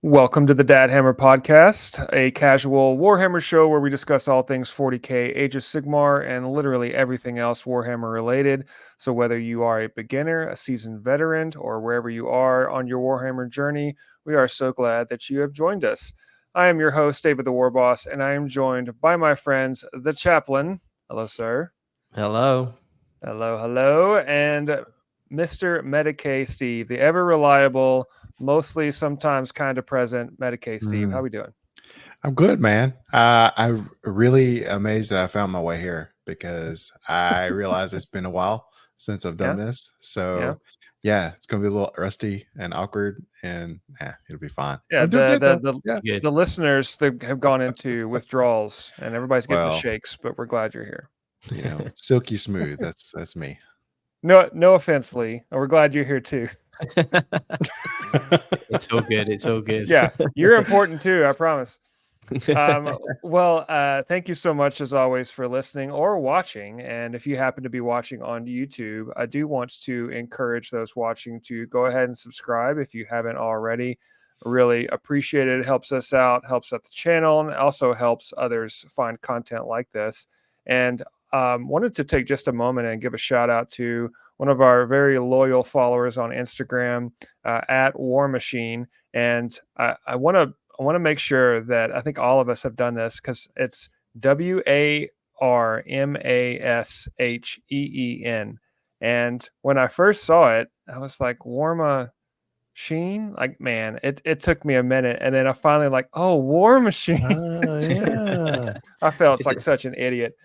Welcome to the Dadhammer Podcast, a casual Warhammer show where we discuss all things 40k, Age of Sigmar, and literally everything else Warhammer related. So whether you are a beginner, a seasoned veteran, or wherever you are on your Warhammer journey, we are so glad that you have joined us. I am your host, David the Warboss, and I am joined by my friends, the Chaplain. Hello, sir. Hello. Hello. And Mr. Medicae Steve, the ever reliable, mostly sometimes kind of present Medicae Steve. How we doing? I'm good, man. I'm really amazed that I found my way here because I realize it's been a while since I've done this. So yeah, it's gonna be a little rusty and awkward, and it'll be fine. Yeah, the listeners have gone into withdrawals, and everybody's getting the shakes. But we're glad you're here. You know, silky smooth. That's me. No offense, Lee. We're glad you're here too. It's all good. It's all good. Yeah, you're important too. I promise. Thank you so much as always for listening or watching. And if you happen to be watching on YouTube, I do want to encourage those watching to go ahead and subscribe if you haven't already. Really appreciate it. It helps us out, helps out the channel, and also helps others find content like this. And wanted to take just a moment and give a shout out to one of our very loyal followers on Instagram at War Machine. And I want to make sure that I think all of us have done this because it's WARMASHEEN. And when I first saw it, I was like, Warma Sheen? Like, man, it took me a minute. And then I finally War Machine. Yeah. I felt like such an idiot.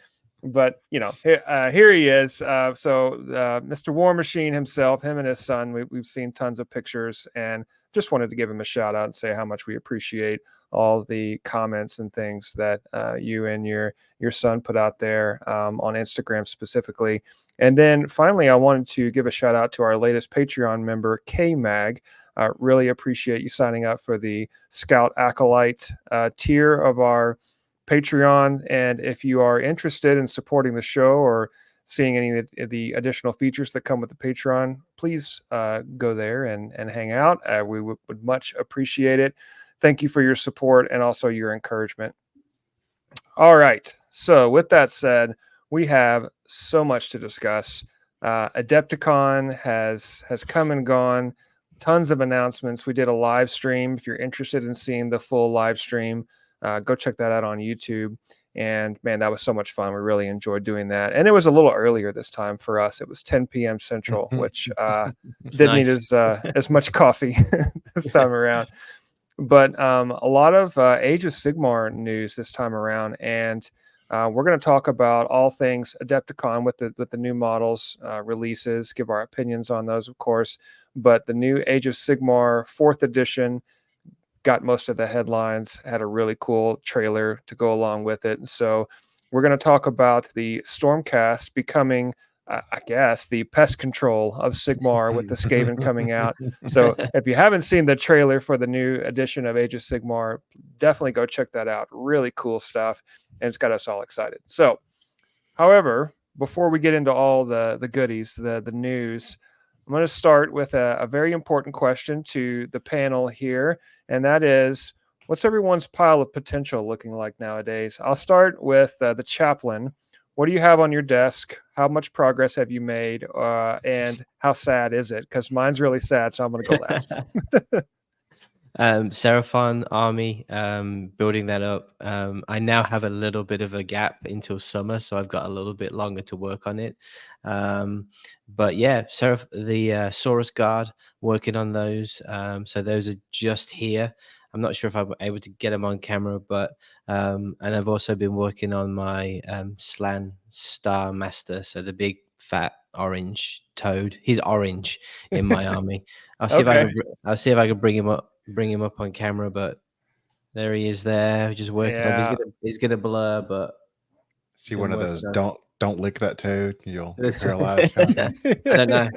But, here he is. Mr. War Machine himself, him and his son, we've seen tons of pictures and just wanted to give him a shout out and say how much we appreciate all the comments and things that you and your son put out there on Instagram specifically. And then finally, I wanted to give a shout out to our latest Patreon member, K-Mag. Really appreciate you signing up for the Scout Acolyte tier of our Patreon. And if you are interested in supporting the show or seeing any of the additional features that come with the Patreon, please go there and hang out. We would much appreciate it. Thank you for your support and also your encouragement. All right. So with that said, we have so much to discuss. Adepticon has come and gone. Tons of announcements. We did a live stream. If you're interested in seeing the full live stream, go check that out on YouTube. And man, that was so much fun. We really enjoyed doing that. And it was a little earlier this time for us. It was 10 p.m. Central, which didn't need as much coffee this time around. But a lot of Age of Sigmar news this time around. And we're going to talk about all things Adepticon with the new models releases, give our opinions on those, of course. But the new Age of Sigmar 4th edition got most of the headlines, had a really cool trailer to go along with it. And so we're going to talk about the Stormcast becoming, I guess, the pest control of Sigmar with the Skaven coming out. So if you haven't seen the trailer for the new edition of Age of Sigmar, definitely go check that out. Really cool stuff. And it's got us all excited. So, however, before we get into all the goodies, the news, I'm going to start with a very important question to the panel here, and that is, what's everyone's pile of potential looking like nowadays? I'll start with the Chaplain. What do you have on your desk? How much progress have you made? And how sad is it? Because mine's really sad, so I'm going to go last. Seraphon army, building that up. I now have a little bit of a gap until summer, so I've got a little bit longer to work on it. But yeah, the Saurus Guard, working on those. So those are just here. I'm not sure if I'm able to get them on camera, but and I've also been working on my Slan Star Master, so the big fat orange toad. He's orange in my army. I'll see if I can bring him up on camera, but there he is there, just working on. He's gonna blur, but see one of those don't lick that toad, you'll paralyze kind of thing. I don't know.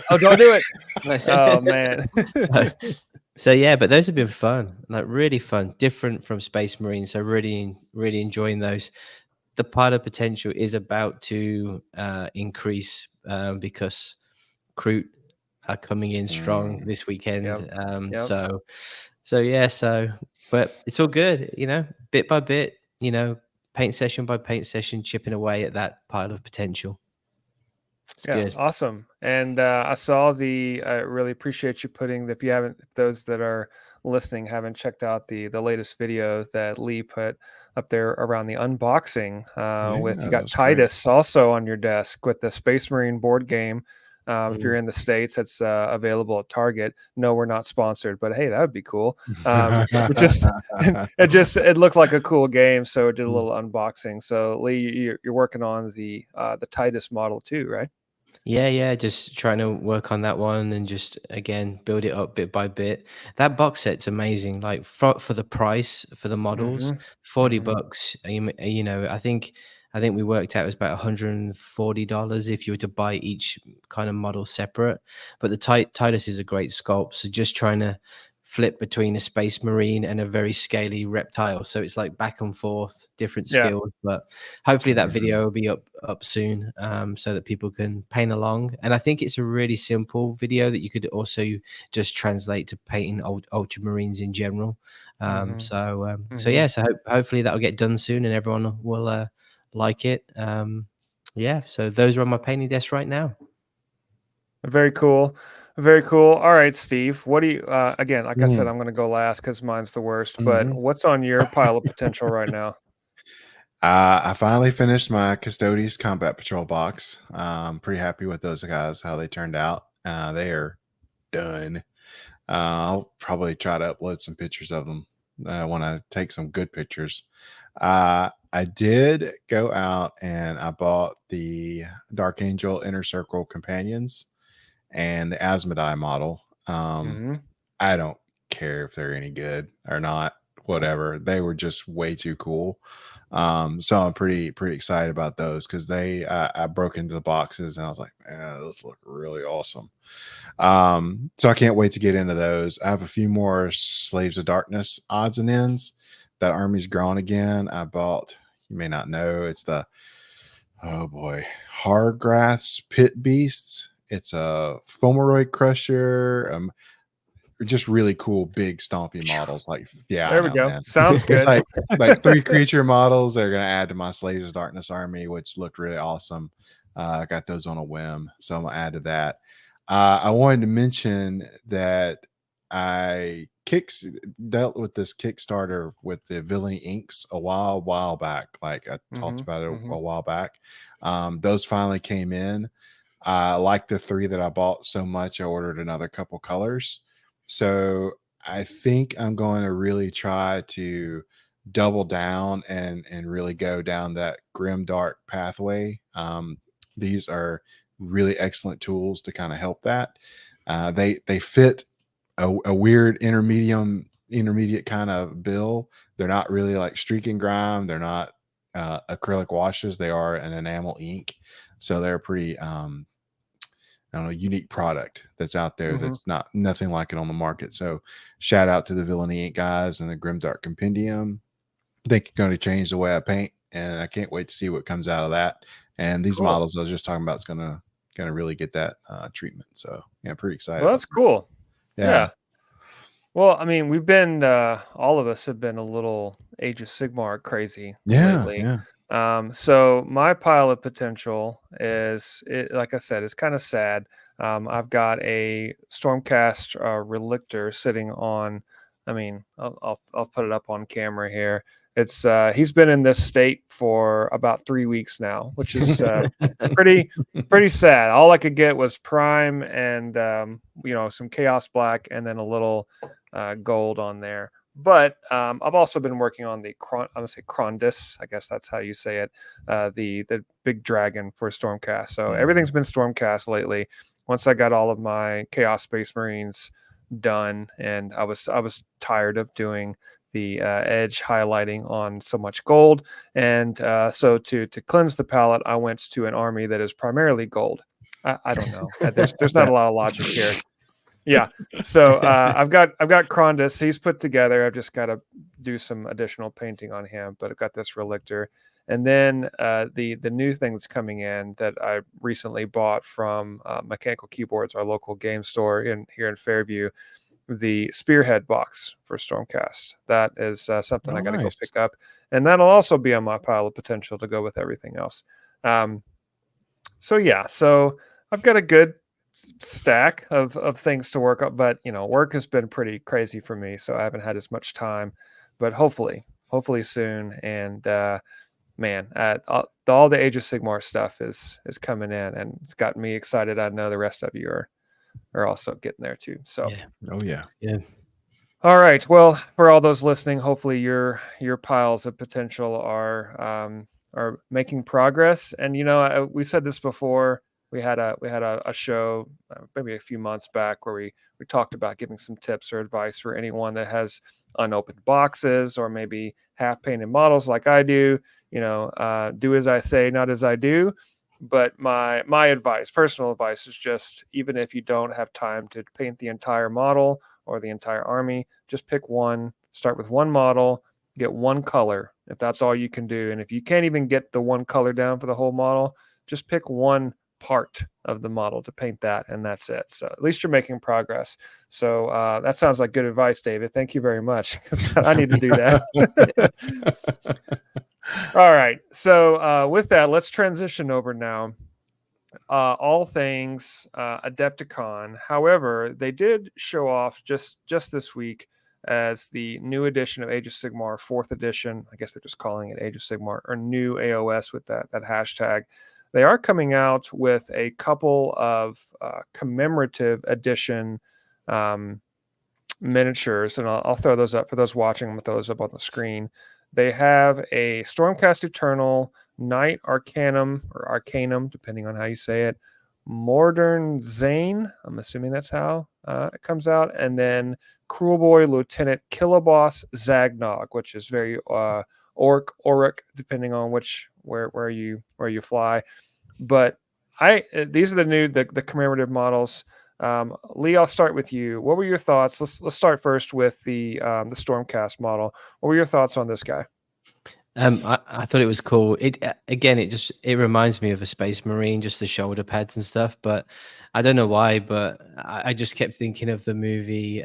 Oh, don't do it. Oh man. So yeah, but those have been fun, like really fun, different from Space Marine. So really enjoying those. The pilot potential is about to increase because Kroot are coming in strong this weekend. Yep. But it's all good, bit by bit, paint session by paint session, chipping away at that pile of potential. It's good. Awesome. And I saw I really appreciate you putting, if those that are listening haven't checked out the latest videos that Lee put up there around the unboxing you got Titus also on your desk with the Space Marine board game. If you're in the States, it's available at Target. No, we're not sponsored, but hey, that would be cool. It looked like a cool game, so it did a little unboxing. So Lee, you're working on the Titus model too, right? Yeah, just trying to work on that one and just again build it up bit by bit. That box set's amazing. Like for the price for the models, $40. I think we worked out it was about $140 if you were to buy each kind of model separate. But the Titus is a great sculpt. So just trying to flip between a Space Marine and a very scaly reptile, so it's like back and forth, different skills. But hopefully that video will be up soon, so that people can paint along. And I think it's a really simple video that you could also just translate to painting ultramarines in general. So hopefully that'll get done soon and everyone will like it. So those are on my painting desk right now. Very cool. Very cool. All right, Steve, what do you, again, like I said, I'm going to go last because mine's the worst, but what's on your pile of potential right now? I finally finished my Custodes Combat Patrol box. I'm pretty happy with those guys, how they turned out. They are done. I'll probably try to upload some pictures of them. I want to take some good pictures. I did go out and I bought the Dark Angel Inner Circle Companions and the Asmodai model. I don't care if they're any good or not, whatever. They were just way too cool. So I'm pretty excited about those because I broke into the boxes and I was like, those look really awesome. So I can't wait to get into those. I have a few more Slaves of Darkness odds and ends. That army's grown again. I bought, you may not know, it's the Hargrath's Pit Beasts. It's a Fomoroid Crusher. Just really cool, big, stompy models. There we go. Man. Sounds good. It's like 3 creature models they're going to add to my Slaves of Darkness army, which looked really awesome. I got those on a whim, so I'm going to add to that. I wanted to mention that I dealt with this Kickstarter with the Villainy Inks a while back. Like I talked about it a while back. Those finally came in. I like the 3 that I bought so much, I ordered another couple colors. So I think I'm going to really try to double down and really go down that grim dark pathway. These are really excellent tools to kind of help that. They fit a weird intermediate kind of bill. They're not really like streak and grime. They're not acrylic washes. They are an enamel ink. So they're pretty unique product that's out there that's nothing like it on the market. So shout out to the Villainy Ink guys and the Grimdark Compendium. I think it's going to change the way I paint, and I can't wait to see what comes out of that. And these models I was just talking about is going to really get that treatment. So yeah, pretty excited. Well, that's cool. Yeah. Well, I mean, we've been all of us have been a little Age of Sigmar crazy lately. So my pile of potential is, like I said, it's kind of sad. I've got a Stormcast Relictor sitting on. I mean, I'll put it up on camera here. It's he's been in this state for about 3 weeks now, which is pretty sad. All I could get was Prime and some Chaos Black and then a little gold on there. But I've also been working on the I'm gonna say Krondis. I guess that's how you say it. The big dragon for Stormcast. So everything's been Stormcast lately. Once I got all of my Chaos Space Marines done, and I was tired of doing the edge highlighting on so much gold, and so to cleanse the palette, I went to an army that is primarily gold. I don't know. There's not a lot of logic here. Yeah. So I've got Krondis. He's put together. I've just got to do some additional painting on him, but I've got this Relictor. And then the new thing that's coming in that I recently bought from Mechanical Keyboards, our local game store here in Fairview, the Spearhead box for Stormcast. That is something I got to go pick up, and that'll also be on my pile of potential to go with everything else. So I've got a good stack of things to work on, but work has been pretty crazy for me, so I haven't had as much time. But hopefully soon. And man, all the Age of Sigmar stuff is coming in, and it's gotten me excited. I know the rest of you are also getting there too. So yeah. All right. Well, for all those listening, hopefully your piles of potential are making progress. And we said this before. We had a show maybe a few months back where we talked about giving some tips or advice for anyone that has unopened boxes or maybe half painted models like I do. Do as I say, not as I do. But my advice, personal advice, is just even if you don't have time to paint the entire model or the entire army, just pick one, start with one model, get one color if that's all you can do. And if you can't even get the one color down for the whole model, just pick one part of the model to paint that, and that's it. So at least you're making progress. So that sounds like good advice, David. Thank you very much, because I need to do that. All right. So with that, let's transition over now. All things Adepticon. However, they did show off just this week as the new edition of Age of Sigmar, 4th edition. I guess they're just calling it Age of Sigmar, or new AOS with that hashtag. They are coming out with a couple of commemorative edition miniatures, and I'll throw those up for those watching. I'm going to throw those up on the screen. They have a Stormcast Eternal, Knight Arcanum, or Arcanum, depending on how you say it, Modern Zane, I'm assuming that's how it comes out, and then Cruelboy Lieutenant Killaboss Zagnog, which is very Auric, depending on where you fly. But these are the commemorative models. Lee, I'll start with you. What were your thoughts? Let's start first with the Stormcast model. What were your thoughts on this guy? I thought it was cool. It reminds me of a Space Marine, just the shoulder pads and stuff. But I don't know why, but I just kept thinking of the movie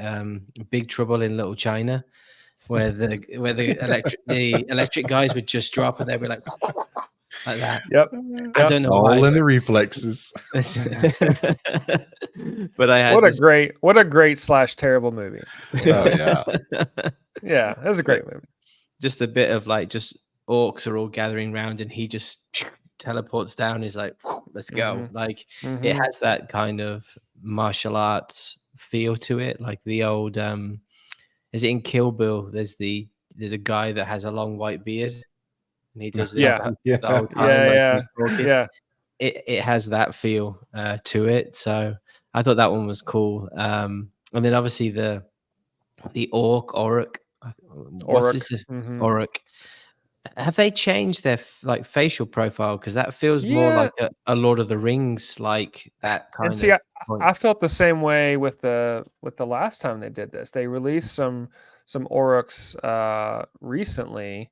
Big Trouble in Little China, where the electric guys would just drop and they'd be like that. Yep. I don't know all why, in the reflexes. But I had what a great / terrible movie. Oh yeah. Yeah, it was a great movie. Just a bit of like just orcs are all gathering around and he just teleports down. He's like, let's go. Like it has that kind of martial arts feel to it, like the old is it in Kill Bill? There's a guy that has a long white beard and he does this the whole time. It has that feel to it. So I thought that one was cool. And then obviously the Auric. Auric. Have they changed their facial profile? Because that feels more like a Lord of the Rings, like that kind and see, of. I felt the same way with the last time they did this. They released some Aurics recently,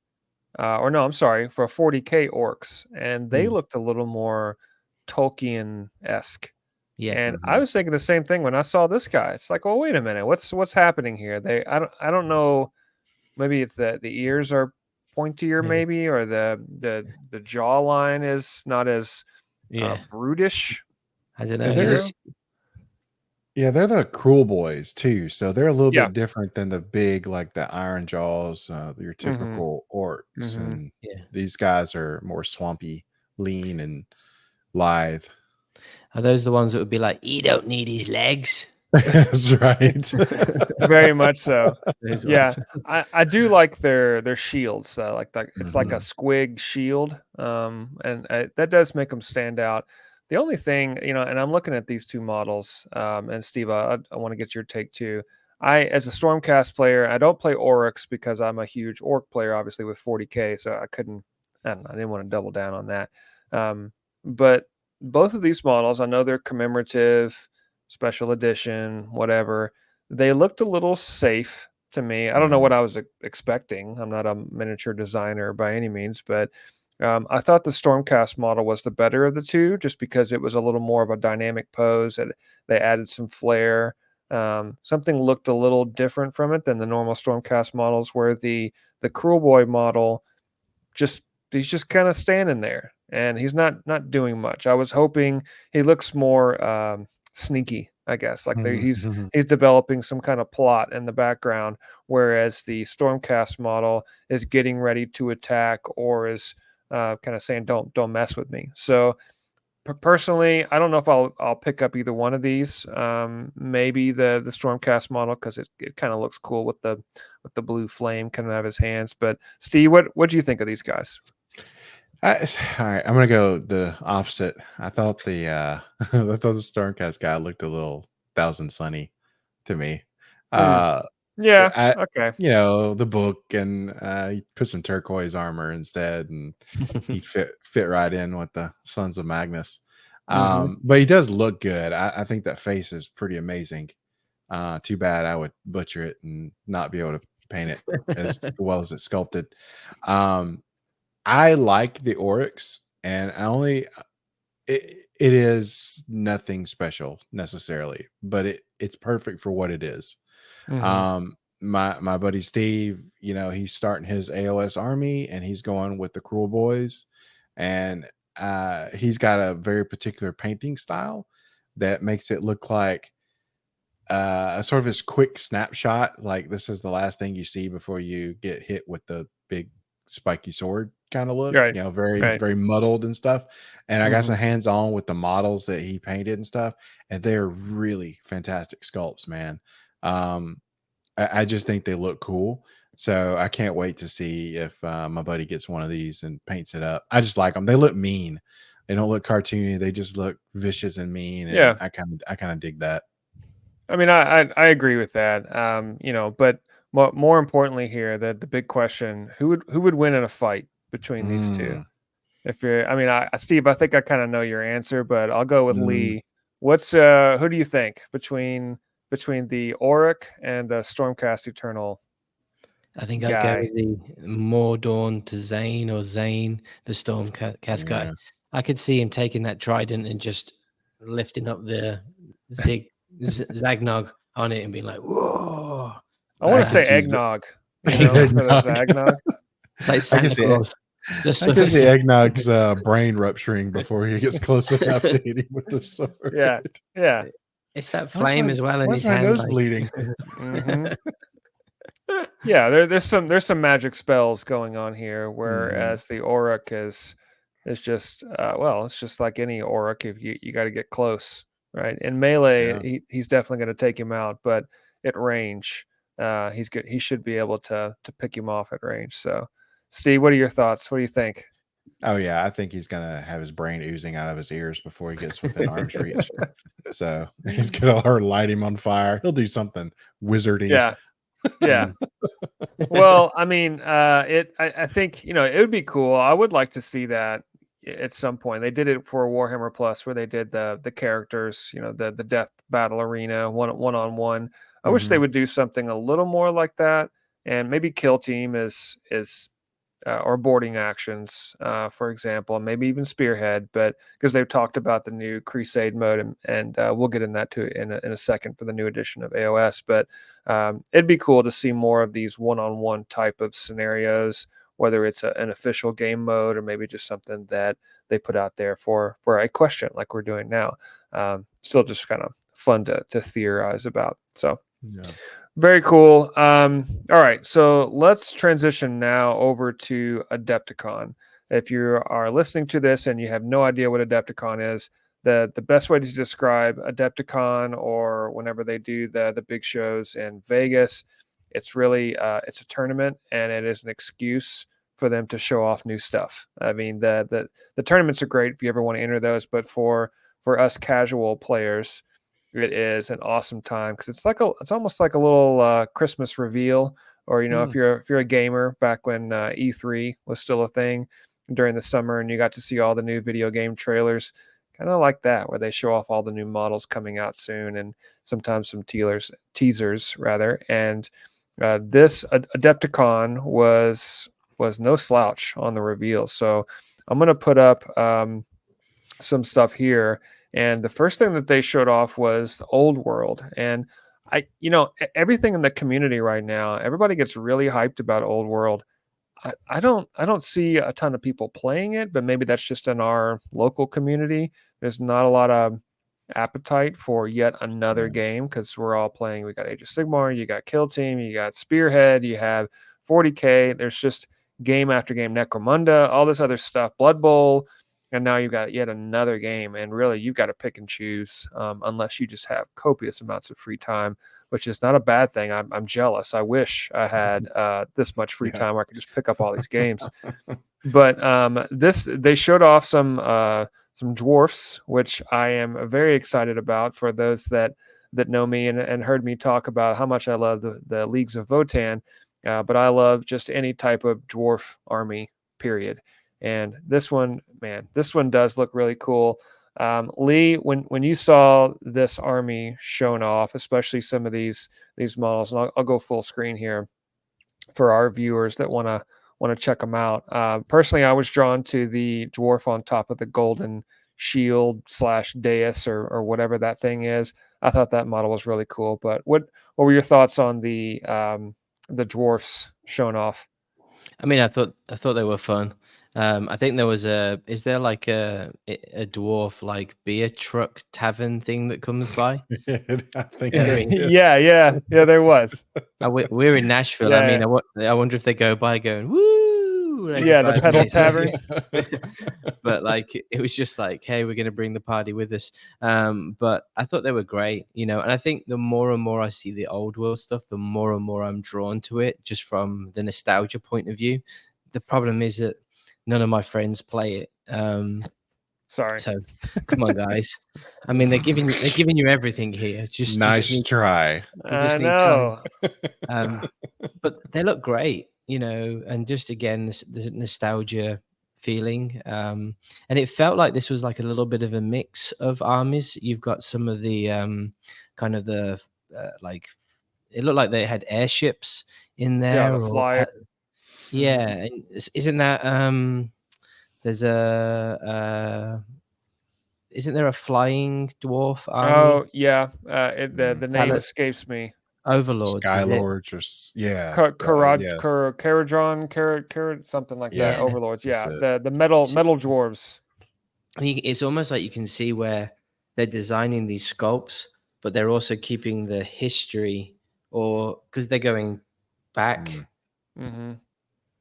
or no, I'm sorry, for 40K Orcs, and they looked a little more Tolkien-esque. Yeah, and I was thinking the same thing when I saw this guy. It's like, oh, wait a minute, what's happening here? I don't know. Maybe it's the ears are pointier, maybe, or the jawline is not as brutish. I don't know. They're the cruel boys too, so they're a little bit different than the big, like the Iron Jaws, your typical orcs, and these guys are more swampy, lean, and lithe. Are those the ones that would be like, he don't need his legs? That's right. Very much so. Yeah, I do like their shields. Like that, it's like a squig shield, and that does make them stand out. The only thing, and I'm looking at these two models, and Steve, I want to get your take too. As a Stormcast player, I don't play Oryx because I'm a huge Orc player, obviously with 40K, so I didn't want to double down on that. But both of these models, I know they're commemorative, special edition, whatever. They looked a little safe to me. I don't know what I was expecting. I'm not a miniature designer by any means, but I thought the Stormcast model was the better of the two, just because it was a little more of a dynamic pose, and they added some flair. Something looked a little different from it than the normal Stormcast models, where the Cruel Boy model he's just kind of standing there and he's not doing much. I was hoping he looks more sneaky, I guess, like he's developing some kind of plot in the background, whereas the Stormcast model is getting ready to attack, or is kind of saying don't mess with me. So personally, I don't know if I'll pick up either one of these. Maybe the Stormcast model, because it kind of looks cool with the blue flame coming out of his hands. But Steve, what do you think of these guys? All right, I'm gonna go the opposite. I thought the I thought the Stormcast guy looked a little Thousand Sunny to me. Yeah. I Okay. the book, and he put some turquoise armor instead, and he fit right in with the Sons of Magnus. But he does look good. I think that face is pretty amazing. Too bad I would butcher it and not be able to paint it as well as it's sculpted. I like the Oryx, and it is nothing special necessarily, but it's perfect for what it is. My buddy Steve, he's starting his AOS army, and he's going with the Cruel Boys, and he's got a very particular painting style that makes it look like sort of this quick snapshot, like this is the last thing you see before you get hit with the big spiky sword kind of look, Right. very Right. very muddled and stuff. And I got some hands on with the models that he painted and stuff, and they're really fantastic sculpts, man. I just think they look cool, so I can't wait to see if my buddy gets one of these and paints it up. I just like them. They look mean. They don't look cartoony. They just look vicious and mean, and Yeah. I kind of dig that. I mean, I agree with that. But more importantly here, the big question: who would win in a fight between these two? If you're, I mean, Steve, I think I kind of know your answer, but I'll go with Lee. What's who do you think between the Auric and the Stormcast Eternal? I think I'd go with the Mordorn to Zane, or Zane, the Stormcast guy. I could see him taking that trident and just lifting up the Zagnog on it and being like, whoa. I want to say eggnog. Instead of Zagnog. It's like Santa Claus. I can see Eggnog's brain rupturing before he gets close enough to hit him with the sword. Yeah. It's that flame as well in his hand. hand. Why's my nose bleeding? Yeah, there's some magic spells going on here, whereas the Auric is just it's just like any Auric. If you got to get close, right? In melee, he's definitely going to take him out, but at range, he's good. He should be able to pick him off at range. So, Steve, what are your thoughts? What do you think? Oh yeah, I think he's gonna have his brain oozing out of his ears before he gets within arm's reach. So he's gonna light him on fire. He'll do something wizardy. Yeah. Well, I mean, I think it would be cool. I would like to see that at some point. They did it for Warhammer Plus, where they did the characters, the death battle arena one on one. I wish they would do something a little more like that, and maybe kill team is or boarding actions, for example, and maybe even spearhead. But because they've talked about the new Crusade mode, and we'll get in that too in a second for the new edition of AOS. But it'd be cool to see more of these one-on-one type of scenarios, whether it's an official game mode or maybe just something that they put out there for a question like we're doing now. Still just kind of fun to theorize about. So very cool. All right, so let's transition now over to Adepticon. If you are listening to this and you have no idea what Adepticon is, the best way to describe Adepticon, or whenever they do the big shows in Vegas, it's really it's a tournament, and it is an excuse for them to show off new stuff. I mean, the tournaments are great if you ever want to enter those, but for us casual players, it is an awesome time, because it's almost like a little Christmas reveal, or if you're a gamer back when E3 was still a thing during the summer, and you got to see all the new video game trailers, kind of like that, where they show off all the new models coming out soon, and sometimes some teasers rather. And this Adepticon was no slouch on the reveal. So I'm going to put up some stuff here. And the first thing that they showed off was Old World. And everything in the community right now, everybody gets really hyped about Old World. I don't see a ton of people playing it, but maybe that's just in our local community. There's not a lot of appetite for yet another game because we're all playing. We got Age of Sigmar, you got Kill Team, you got Spearhead, you have 40K. There's just game after game, Necromunda, all this other stuff, Blood Bowl, and now you've got yet another game. And really, you've got to pick and choose unless you just have copious amounts of free time, which is not a bad thing. I'm jealous. I wish I had this much free time where I could just pick up all these games. But they showed off some dwarfs, which I am very excited about. For those that know me and heard me talk about how much I love the Leagues of Votann, but I love just any type of dwarf army, period. And this one does look really cool. Lee, when you saw this army shown off, especially some of these models, and I'll go full screen here for our viewers that want to check them out. Personally, I was drawn to the dwarf on top of the golden shield / dais or whatever that thing is. I thought that model was really cool. But what were your thoughts on the dwarfs shown off? I mean, I thought they were fun. I think there was is there like a dwarf like beer truck tavern thing that comes by? I think yeah, there was. We're in Nashville. Yeah, I mean, I wonder if they go by going woo. Like yeah, the pedal tavern. But like it was just like, hey, we're gonna bring the party with us. But I thought they were great, and I think the more and more I see the old world stuff, the more and more I'm drawn to it, just from the nostalgia point of view. The problem is that none of my friends play it. Sorry. So come on, guys. I mean, they're giving you everything here. Nice try. You just need time. But they look great, and just again, this nostalgia feeling. And it felt like this was like a little bit of a mix of armies. You've got some of the kind of the like, it looked like they had airships in there. Yeah, the flyer. Yeah, and isn't that there's isn't there a flying dwarf army? Oh yeah, the name escapes me. Overlords, Skylords, or Caradron, something like that. Overlords, yeah. The metal dwarves. It's almost like you can see where they're designing these sculpts, but they're also keeping the history, or because they're going back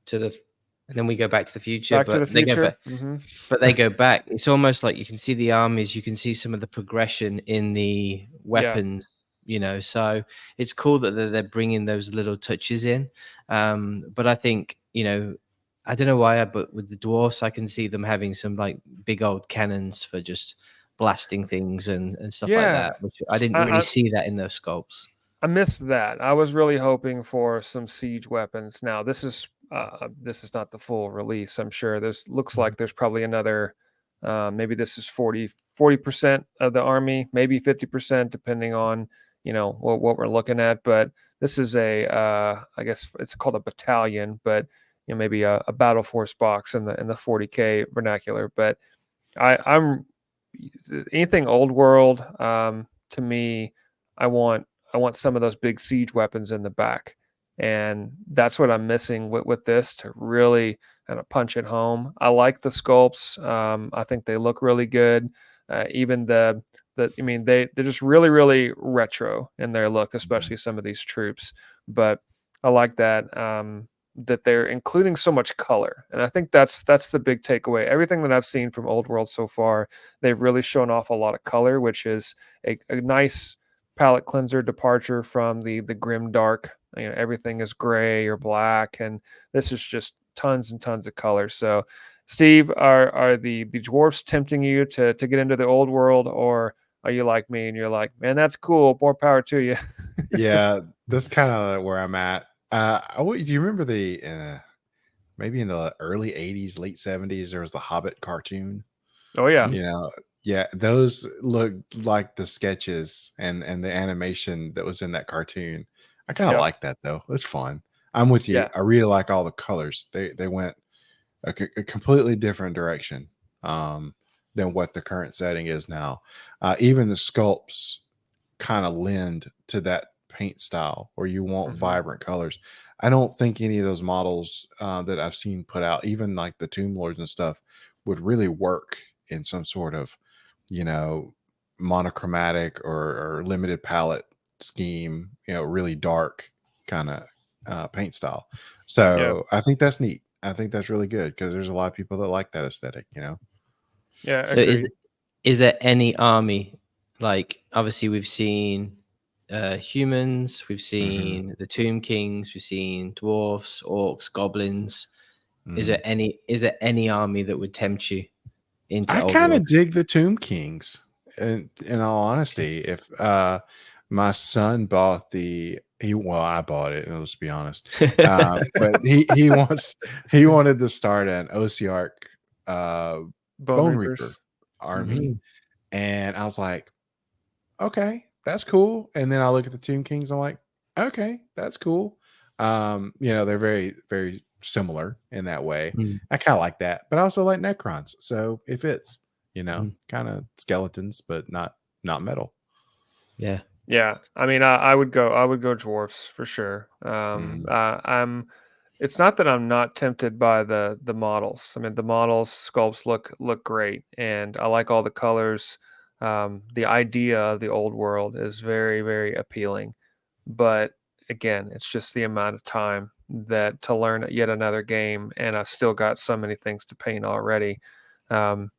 to the, and then we go back to the future. They go back, but they go back. It's almost like you can see the armies, you can see some of the progression in the weapons. So it's cool that they're bringing those little touches in. But I think, I don't know why, but with the dwarfs, I can see them having some like big old cannons for just blasting things and stuff like that, which I didn't really see that in those sculpts. I missed that. I was really hoping for some siege weapons. Now this is not the full release. I'm sure looks like there's probably another, maybe this is 40% of the army, maybe 50%, depending on, what we're looking at. But this is I guess it's called a battalion, but maybe a battle force box in the 40K vernacular. But I'm anything old world, to me, I want some of those big siege weapons in the back. And that's what I'm missing with this to really kind of punch it home. I like the sculpts. I think they look really good. Even they're just really, really retro in their look, especially some of these troops. But I like that that they're including so much color. And I think that's the big takeaway. Everything that I've seen from Old World so far, they've really shown off a lot of color, which is a nice palette cleanser departure from the grim dark. Everything is gray or black, and this is just tons and tons of color. So Steve, are the dwarfs tempting you to get into the Old World, or are you like me and you're like, man, that's cool, more power to you? Yeah, that's kind of where I'm at. Do you remember maybe in the early 80s, late 70s, there was the Hobbit cartoon? Oh yeah. Yeah, those look like the sketches and the animation that was in that cartoon. I kind of like that though. It's fun. I'm with you. Yeah. I really like all the colors. They went a completely different direction than what the current setting is now. Even the sculpts kind of lend to that paint style where you want vibrant colors. I don't think any of those models that I've seen put out, even like the Tomb Lords and stuff, would really work in some sort of, monochromatic or limited palette scheme, really dark kind of paint style. So I think that's neat. I think that's really good because there's a lot of people that like that aesthetic, Yeah. So is there any army, like obviously we've seen humans, we've seen the Tomb Kings, we've seen dwarfs, orcs, goblins. Is there any army that would tempt you into I Old kind World? of dig the Tomb Kings. In all honesty, if my son bought I bought it. Let's be honest, but he wanted to start an Osiark Bone Bone Reapers. Reaper army, and I was like, okay, that's cool. And then I look at the Tomb Kings, I'm like, okay, that's cool. They're very, very similar in that way. I kind of like that, but I also like Necrons, so it fits. Kind of skeletons, but not metal. Yeah. Yeah, I mean, I would go dwarfs for sure. It's not that I'm not tempted by the models. I mean, the models sculpts look great, and I like all the colors. The idea of the old world is very, very appealing, but again, it's just the amount of time that to learn yet another game, and I've still got so many things to paint already. Um,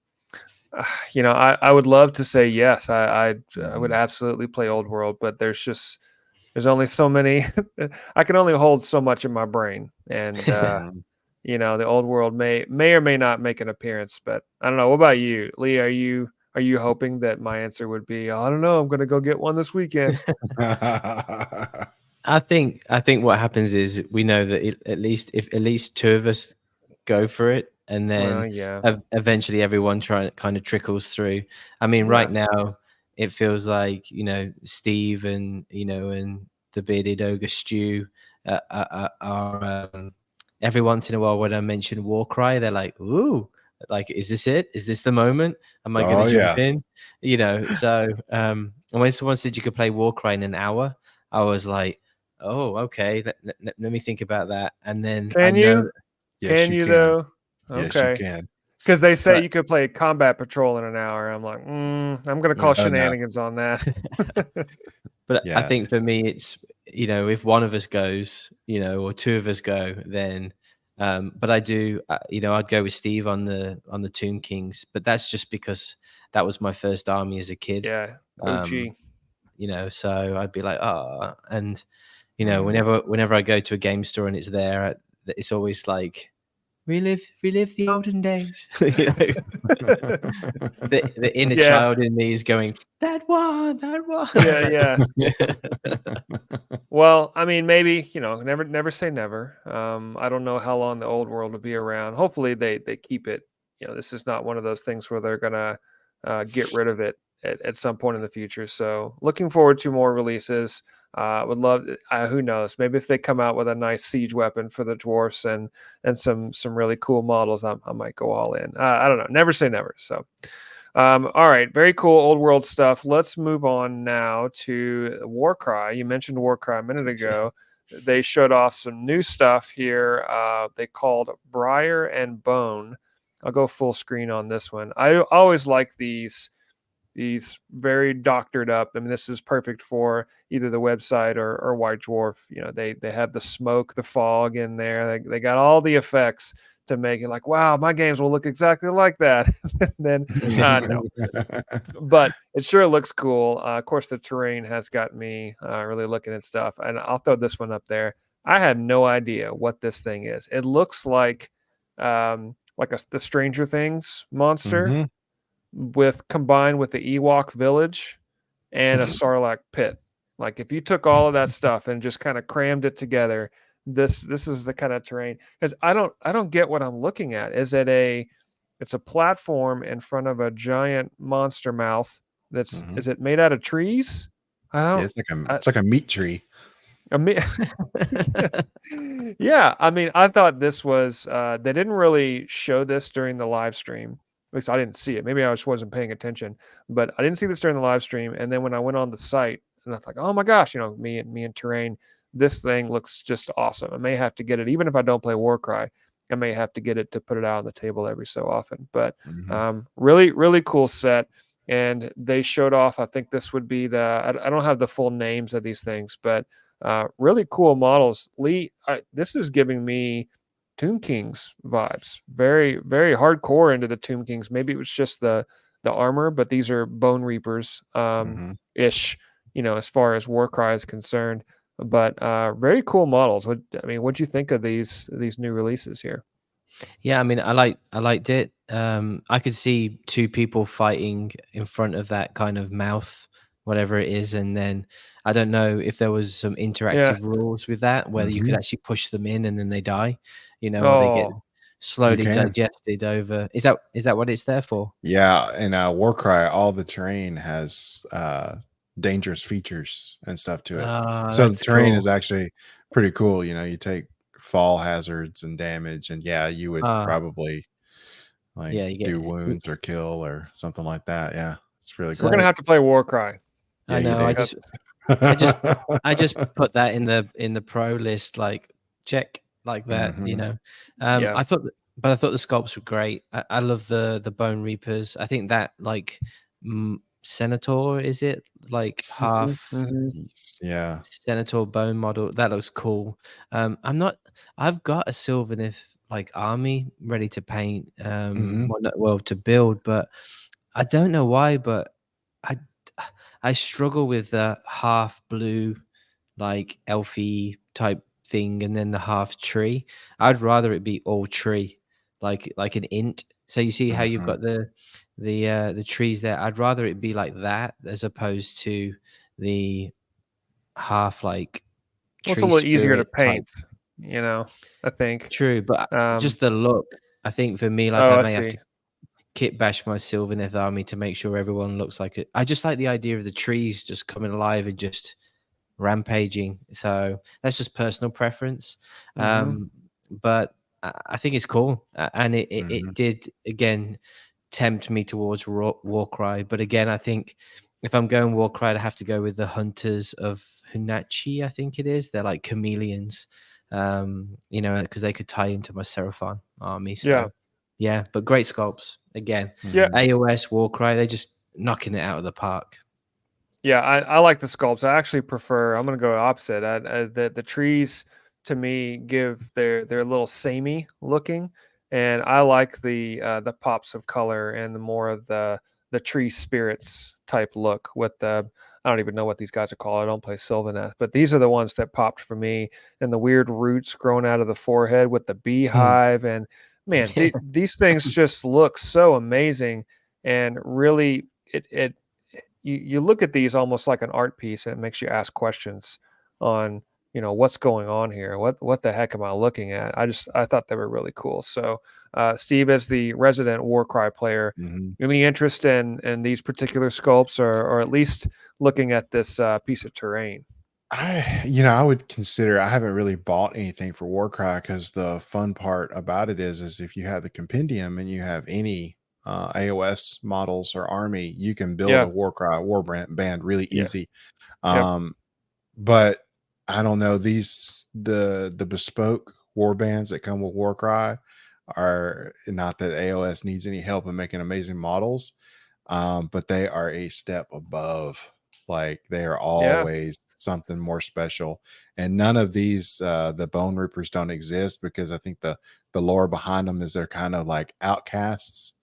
I would love to say yes. I would absolutely play Old World, but there's only so many. I can only hold so much in my brain, and the Old World may or may not make an appearance. But I don't know. What about you, Lee? Are you hoping that my answer would be, I don't know, I'm going to go get one this weekend? I think what happens is we know that at least two of us go for it, and then eventually everyone kind of trickles through. I mean, right now it feels like Steve and and the bearded ogre Stew are every once in a while when I mention Warcry, they're like, "Ooh, like is this it? Is this the moment? Am I going to jump in?" So and when someone said you could play Warcry in an hour, I was like, oh, okay. Let me think about that. And then Can you? Yes, can you though? Okay. Yes, you can. Because they say you could play Combat Patrol in an hour. I'm like, I'm going to call shenanigans on that. But I think for me, it's if one of us goes, or two of us go, then. But I do, I'd go with Steve on the Tomb Kings, but that's just because that was my first army as a kid. Yeah, OG. So I'd be like, and whenever I go to a game store and it's there, it's always like relive the olden days. The inner child in me is going, that one. Well, I mean, maybe never say never. I don't know how long the Old World will be around. Hopefully they keep it. This is not one of those things where they're gonna get rid of it at some point in the future. So looking forward to more releases. Would love. Who knows? Maybe if they come out with a nice siege weapon for the dwarfs and some really cool models, I might go all in. I don't know. Never say never. So, all right, very cool Old World stuff. Let's move on now to Warcry. You mentioned Warcry a minute ago. They showed off some new stuff here. They called Briar and Bone. I'll go full screen on this one. I always like these very doctored up. I mean, this is perfect for either the website or White Dwarf. They have the smoke, the fog in there. They got all the effects to make it like, wow, my games will look exactly like that. Then no, but it sure looks cool. Of course, the terrain has got me really looking at stuff, and I'll throw this one up there. I had no idea what this thing is. It looks like the Stranger Things monster. Combined with the Ewok village and a Sarlacc pit. Like if you took all of that stuff and just kind of crammed it together, this is the kind of terrain. Because I don't get what I'm looking at. It's a platform in front of a giant monster mouth. Is it made out of trees? I don't. It's like a meat tree. I mean, yeah, I mean, I thought this was they didn't really show this during the live stream. At least I didn't see it. Maybe I just wasn't paying attention, but I didn't see this during the live stream. And then when I went on the site, and I was like, oh my gosh, me and Terrain, this thing looks just awesome. I may have to get it, even if I don't play Warcry. I may have to get it to put it out on the table every so often. But really, really cool set. And they showed off. I think this would be I don't have the full names of these things, but really cool models. Lee, this is giving me Tomb Kings vibes. Very, very hardcore into the Tomb Kings. Maybe it was just the armor, but these are Bone Reapers ish, as far as Warcry is concerned. But very cool models. What'd you think of these new releases here? Yeah, I mean, I liked it. I could see two people fighting in front of that kind of mouth, whatever it is, and then I don't know if there was some interactive rules with that, whether you could actually push them in and then they die, or they get slowly digested over. Is that what it's there for? Yeah, in Warcry, all the terrain has dangerous features and stuff to it. So the terrain is actually pretty cool. You take fall hazards and damage, and you would probably do wounds or kill or something like that. Yeah, it's really cool. We're gonna have to play Warcry. I know. I just put that in the pro list, like check like that. I thought the sculpts were great. I love the Bone Reapers. I think that Senator, is it like half Senator bone model? That looks cool. I've got a Sylvaneth like army ready to paint, to build, but I don't know why, but I struggle with the half blue, like elfy type thing, and then the half tree. I'd rather it be all tree, like an int. So you see how you've got the trees there. I'd rather it be like that as opposed to the half like. Well, it's a little easier to paint, I think. True, but just the look. I think for me, like I may have to kit bash my Sylvaneth army to make sure everyone looks like it. I just like the idea of the trees just coming alive and just rampaging. So that's just personal preference. But I think it's cool, and it did again tempt me towards Warcry. But again, I think if I'm going Warcry, I have to go with the Hunters of Hunachi. I think it is. They're like chameleons, because they could tie into my Seraphon army. So yeah, but great sculpts again. Yeah, AOS Warcry, they're just knocking it out of the park. Yeah, I like the sculpts. I actually prefer. I'm going to go opposite. The trees to me give they're a little samey looking, and I like the pops of color and the more of the tree spirits type look with the. I don't even know what these guys are called. I don't play Sylvaneth, but these are the ones that popped for me, and the weird roots growing out of the forehead with the beehive and. Man, these things just look so amazing, and really, you look at these almost like an art piece, and it makes you ask questions on what's going on here. What the heck am I looking at? I thought they were really cool. So, Steve, as the resident Warcry player, any interest in these particular sculpts, or at least looking at this piece of terrain? I would consider. I haven't really bought anything for Warcry because the fun part about it is if you have the compendium and you have any AOS models or army, you can build a Warcry warband really easy. But I don't know, the bespoke warbands that come with Warcry are not that AOS needs any help in making amazing models, but they are a step above. Like they are always something more special, and none of these the Bone Reapers don't exist because I think the lore behind them is they're kind of like outcasts.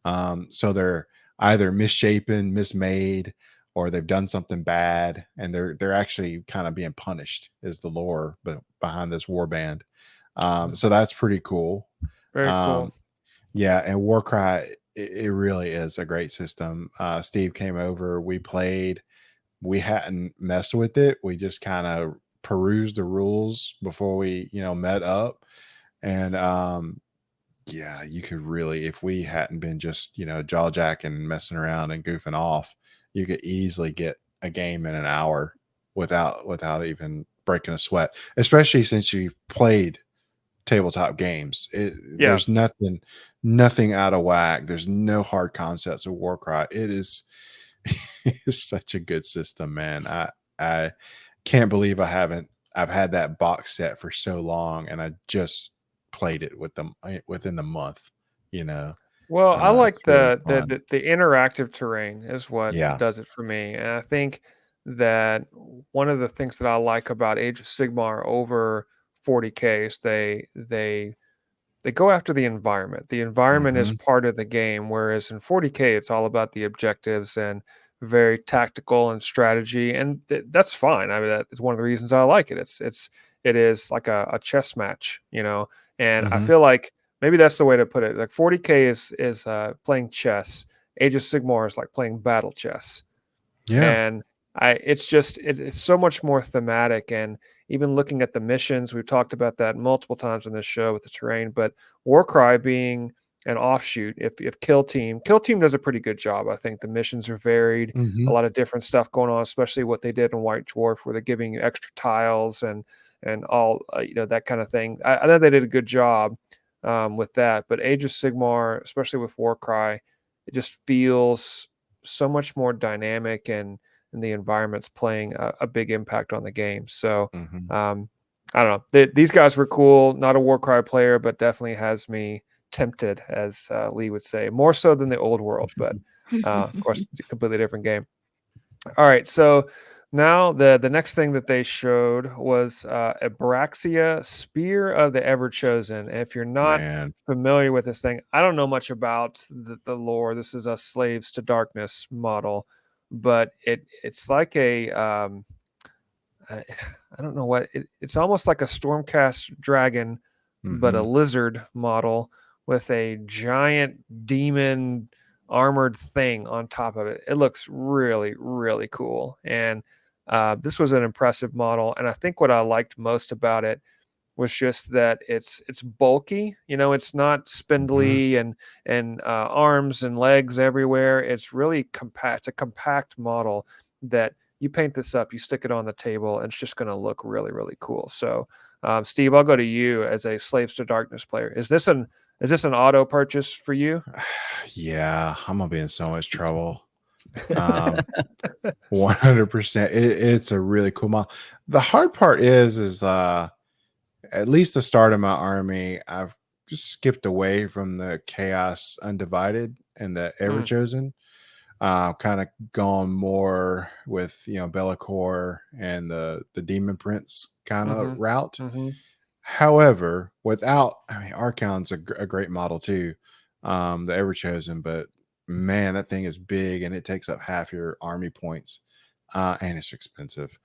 So they're either misshapen, mismade, or they've done something bad, and they're actually kind of being punished is the lore behind this warband. So that's pretty cool. Very cool. Yeah, and Warcry, it really is a great system. Steve came over, we played. We hadn't messed with it. We just kind of perused the rules before we, met up. And you could really, if we hadn't been just, jaw jacking, messing around and goofing off, you could easily get a game in an hour without even breaking a sweat, especially since you've played tabletop games. Yeah. There's nothing out of whack. There's no hard concepts of Warcry. It is it's such a good system, man. I can't believe I've had that box set for so long, and I just played it with them within the month. You know, Well, I it's like really fun. the interactive terrain is what Yeah. does it for me, and I think that one of the things that I like about Age of Sigmar over 40K is they go after the environment. The environment is Hmm. part of the game, whereas in 40K it's all about the objectives and very tactical and strategy, and that's fine. I mean, that's one of the reasons I like it. It is like a chess match, you know, and I Hmm. feel like maybe that's the way to put it. Like 40K is playing chess. Age of Sigmar is like playing battle chess, Yeah. and it's so much more thematic. And even looking at the missions, we've talked about that multiple times on this show with the terrain, but Warcry being an offshoot, if Kill Team does a pretty good job. I think the missions are varied, a Hmm. lot of different stuff going on, especially what they did in White Dwarf where they're giving you extra tiles and all that kind of thing. I thought they did a good job with that. But Age of Sigmar, especially with Warcry, it just feels so much more dynamic, and the environment's playing a big impact on the game. So Hmm. I don't know. These guys were cool. Not a Warcry player, but definitely has me tempted, as Lee would say, more so than the old world. But of course, it's a completely different game. All right, so now the next thing that they showed was Abraxia, Spear of the Ever Chosen. If you're not Man. familiar with this thing, I don't know much about the lore. This is a Slaves to Darkness model, but it's like a I, I don't know what it's almost like a Stormcast dragon, but a Hmm. lizard model with a giant demon armored thing on top of it. It looks really, really cool. And this was an impressive model. And I think what I liked most about it was just that it's bulky. It's not Hmm. spindly and arms and legs everywhere. It's really compact. It's a compact model that you paint this up, you stick it on the table, and it's just going to look really, really cool. So, Steve, I'll go to you as a Slaves to Darkness player. Is this an auto purchase for you? Yeah, I'm gonna be in so much trouble. Um, 100%. It's a really cool model. The hard part is at least the start of my army, I've just skipped away from the Chaos Undivided and the Ever Mm, Chosen. Kind of gone more with Be'lakor and the Demon Prince kind of mm-hmm, route. mm-hmm. However, I mean, Archon's a great model too, the Ever Chosen, but man, that thing is big and it takes up half your army points, and it's expensive.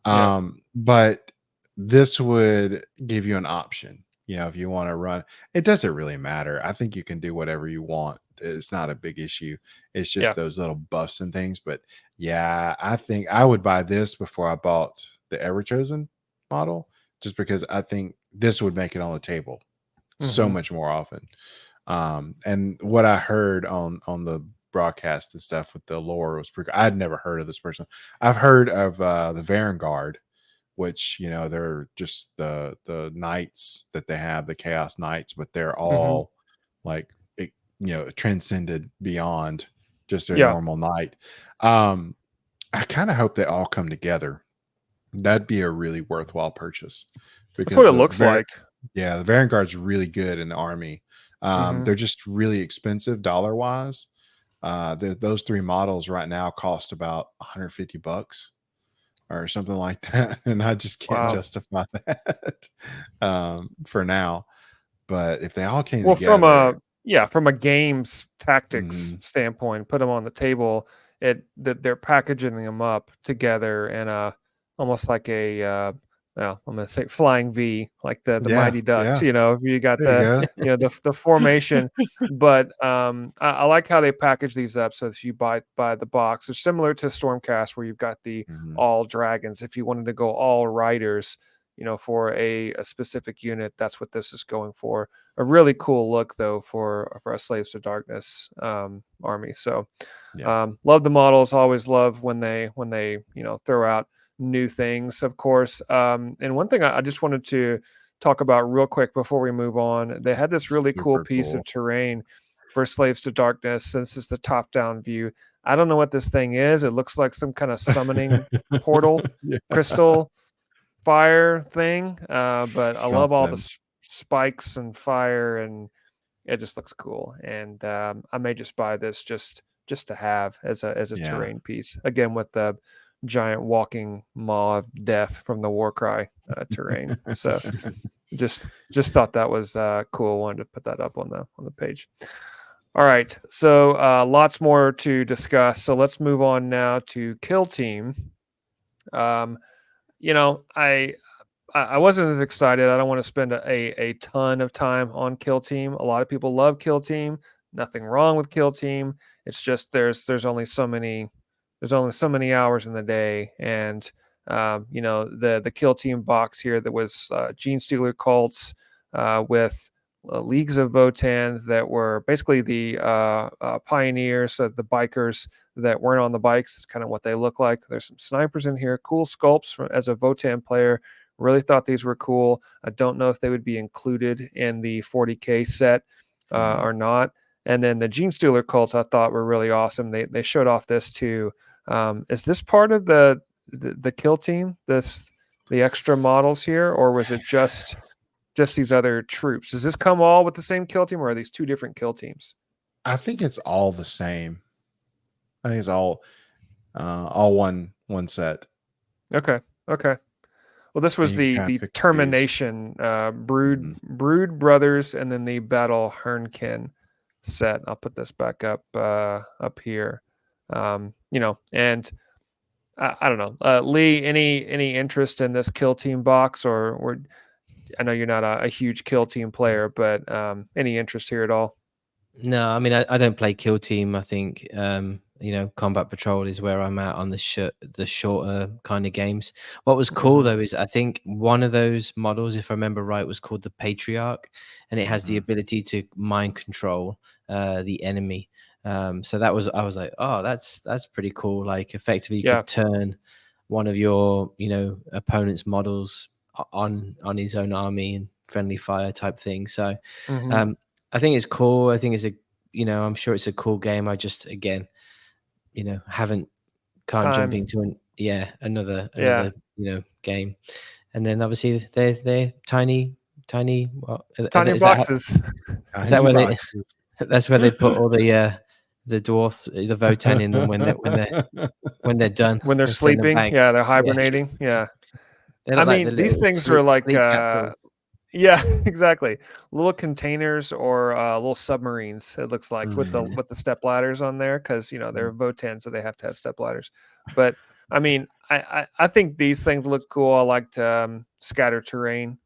Yeah, But this would give you an option. If you want to run, it doesn't really matter. I think you can do whatever you want. It's not a big issue. It's just yeah. those little buffs and things. But yeah, I think I would buy this before I bought the Ever Chosen model, just because I think this would make it on the table so Mm-hmm, much more often. And what I heard on the broadcast and stuff with the lore was pretty. I'd never heard of this person. I've heard of the Vanguard, which they're just the knights that they have, the Chaos Knights, but they're mm-hmm. all like transcended beyond just their Yeah, normal knight. Um, I kind of hope they all come together. That'd be a really worthwhile purchase that's what because it looks like. the Vanguard's really good in the army. Mm-hmm. They're just really expensive dollar wise. Those three models right now cost about $150 or something like that, and I just can't Wow. justify that for now. But if they all came Well, from together, a games tactics mhm, standpoint, put them on the table. That they're packaging them up together in a almost like a well, I'm gonna say flying V, like the yeah, Mighty Ducks. yeah, If you got there you go. the formation, but I like how they package these up so that you buy the box. It's similar to Stormcast where you've got the Mhm. all dragons. If you wanted to go all riders, for a specific unit, that's what this is going for. A really cool look though for a Slaves to Darkness army. So Yeah. love the models. Always love when they throw out new things, of course. And one thing I just wanted to talk about real quick before we move on, they had this really cool Super piece of cool. terrain for Slaves to Darkness. This is the top-down view. I don't know what this thing is. It looks like some kind of summoning portal, Yeah. crystal fire thing. But I love all the Something. spikes and fire, and it just looks cool. And I may just buy this just to have as a Yeah. terrain piece, again with the giant walking maw of death from the Warcry terrain. So just thought that was cool. Wanted to put that up on the page. All right, so lots more to discuss. So let's move on now to Kill Team. You know, I wasn't as excited. I don't want to spend a ton of time on Kill Team. A lot of people love Kill Team. Nothing wrong with Kill Team. It's just there's only so many hours in the day, and you know, the Kill Team box here that was Gene Stealer cults with leagues of Votan that were basically the pioneers, the bikers that weren't on the bikes. Is kind of what they look like. There's some snipers in here, cool sculpts as a Votan player. Really thought these were cool. I don't know if they would be included in the 40K set or not. And then the Gene Stealer cults I thought were really awesome. They showed off this too. Is this part of the Kill Team? The extra models here, or was it just these other troops? Does this come all with the same Kill Team, or are these two different Kill Teams? I think it's all the same. I think it's all one set. Okay. Well, this was And you can the pick Termination Brood Brothers, and then the Battle Hernkin set. I'll put this back up here. You know, and I don't know, Lee, any interest in this Kill Team box, or I know you're not a huge Kill Team player, but any interest here at all? No, I mean, I don't play Kill Team. I think you know, Combat Patrol is where I'm at on the shorter kind of games. What was cool though is I think one of those models, if I remember right, was called the Patriarch, and it has the ability to mind control the enemy. So I was like, oh, that's pretty cool. Like effectively, you could turn one of your, you know, opponent's models on his own army and friendly fire type thing. So I think it's cool. I think it's you know, I'm sure it's a cool game. I just, again, you know, can't jump into another you know, game. And then obviously they're tiny Tiny boxes. Is that where boxes. That's where they put all the dwarfs, the Votan in them when they're done, when they're sleeping. Yeah, they're hibernating. Yeah. I mean, these things are like yeah, exactly. Little containers or little submarines. It looks like with the step ladders on there, because you know they're Votan, so they have to have step ladders. But I mean, I think these things look cool. I liked scatter terrain.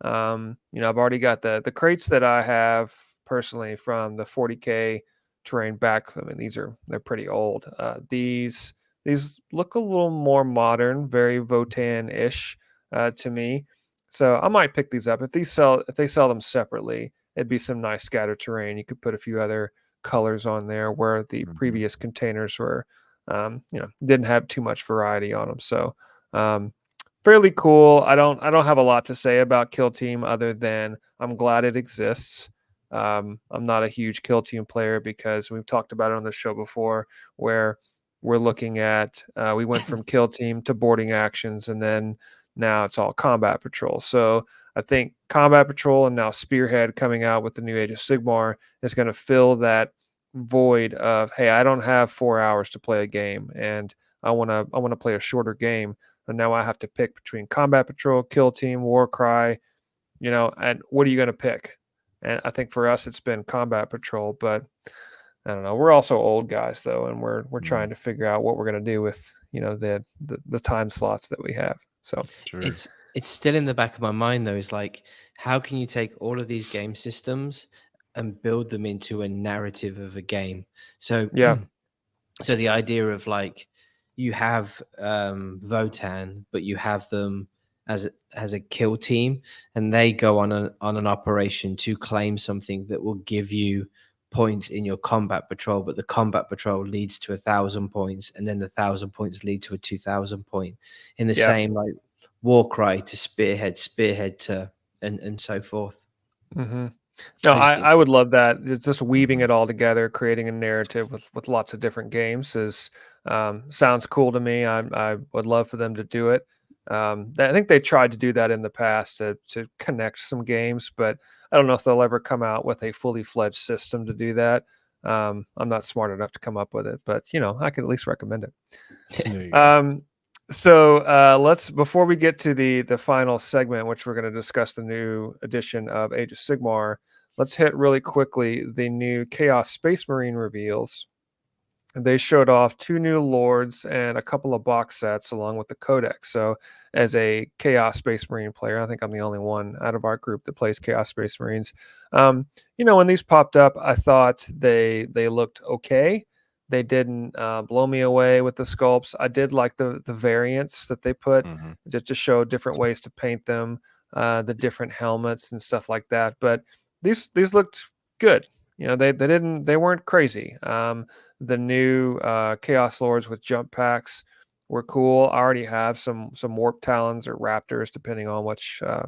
You know, I've already got the crates that I have personally from the 40K terrain back. I mean, they're pretty old. These look a little more modern, very Votan-ish to me. So I might pick these up. If they sell them separately, it'd be some nice scatter terrain. You could put a few other colors on there where the previous containers were, you know, didn't have too much variety on them. So fairly cool. I don't have a lot to say about Kill Team other than I'm glad it exists. I'm not a huge Kill Team player because we've talked about it on the show before, where we're looking at we went from Kill Team to boarding actions, and then now it's all Combat Patrol. So I think Combat Patrol and now Spearhead coming out with the new Age of Sigmar is going to fill that void of, hey, I don't have 4 hours to play a game, and I want to play a shorter game, and now I have to pick between Combat Patrol, Kill Team, Warcry, you know, and what are you going to pick? And I think for us it's been Combat Patrol, but I don't know. We're also old guys though, and we're trying to figure out what we're going to do with, you know, the time slots that we have. So it's still in the back of my mind though. Is like, how can you take all of these game systems and build them into a narrative of a game? So so the idea of like, you have Votan, but you have them as a kill team, and they go on an operation to claim something that will give you points in your combat patrol, but the combat patrol leads to 1,000 points, and then the 1,000 points lead to a 2,000 point. In the same like war cry to spearhead to and so forth. Mm-hmm. No, I would love that. Just weaving it all together, creating a narrative with lots of different games is sounds cool to me. I would love for them to do it. I think they tried to do that in the past to connect some games, but I don't know if they'll ever come out with a fully fledged system to do that. I'm not smart enough to come up with it, but I can at least recommend it. So let's, before we get to the final segment, which we're going to discuss the new edition of Age of Sigmar, let's hit really quickly the new Chaos Space Marine reveals. They showed off 2 new lords and a couple of box sets along with the codex. So as a Chaos Space Marine player, I think I'm the only one out of our group that plays Chaos Space Marines. When these popped up, I thought they looked okay. They didn't blow me away with the sculpts. I did like the variants that they put just to show different ways to paint them, the different helmets and stuff like that. But these looked good. They weren't crazy. The new Chaos Lords with jump packs were cool. I already have some Warp Talons or Raptors, depending on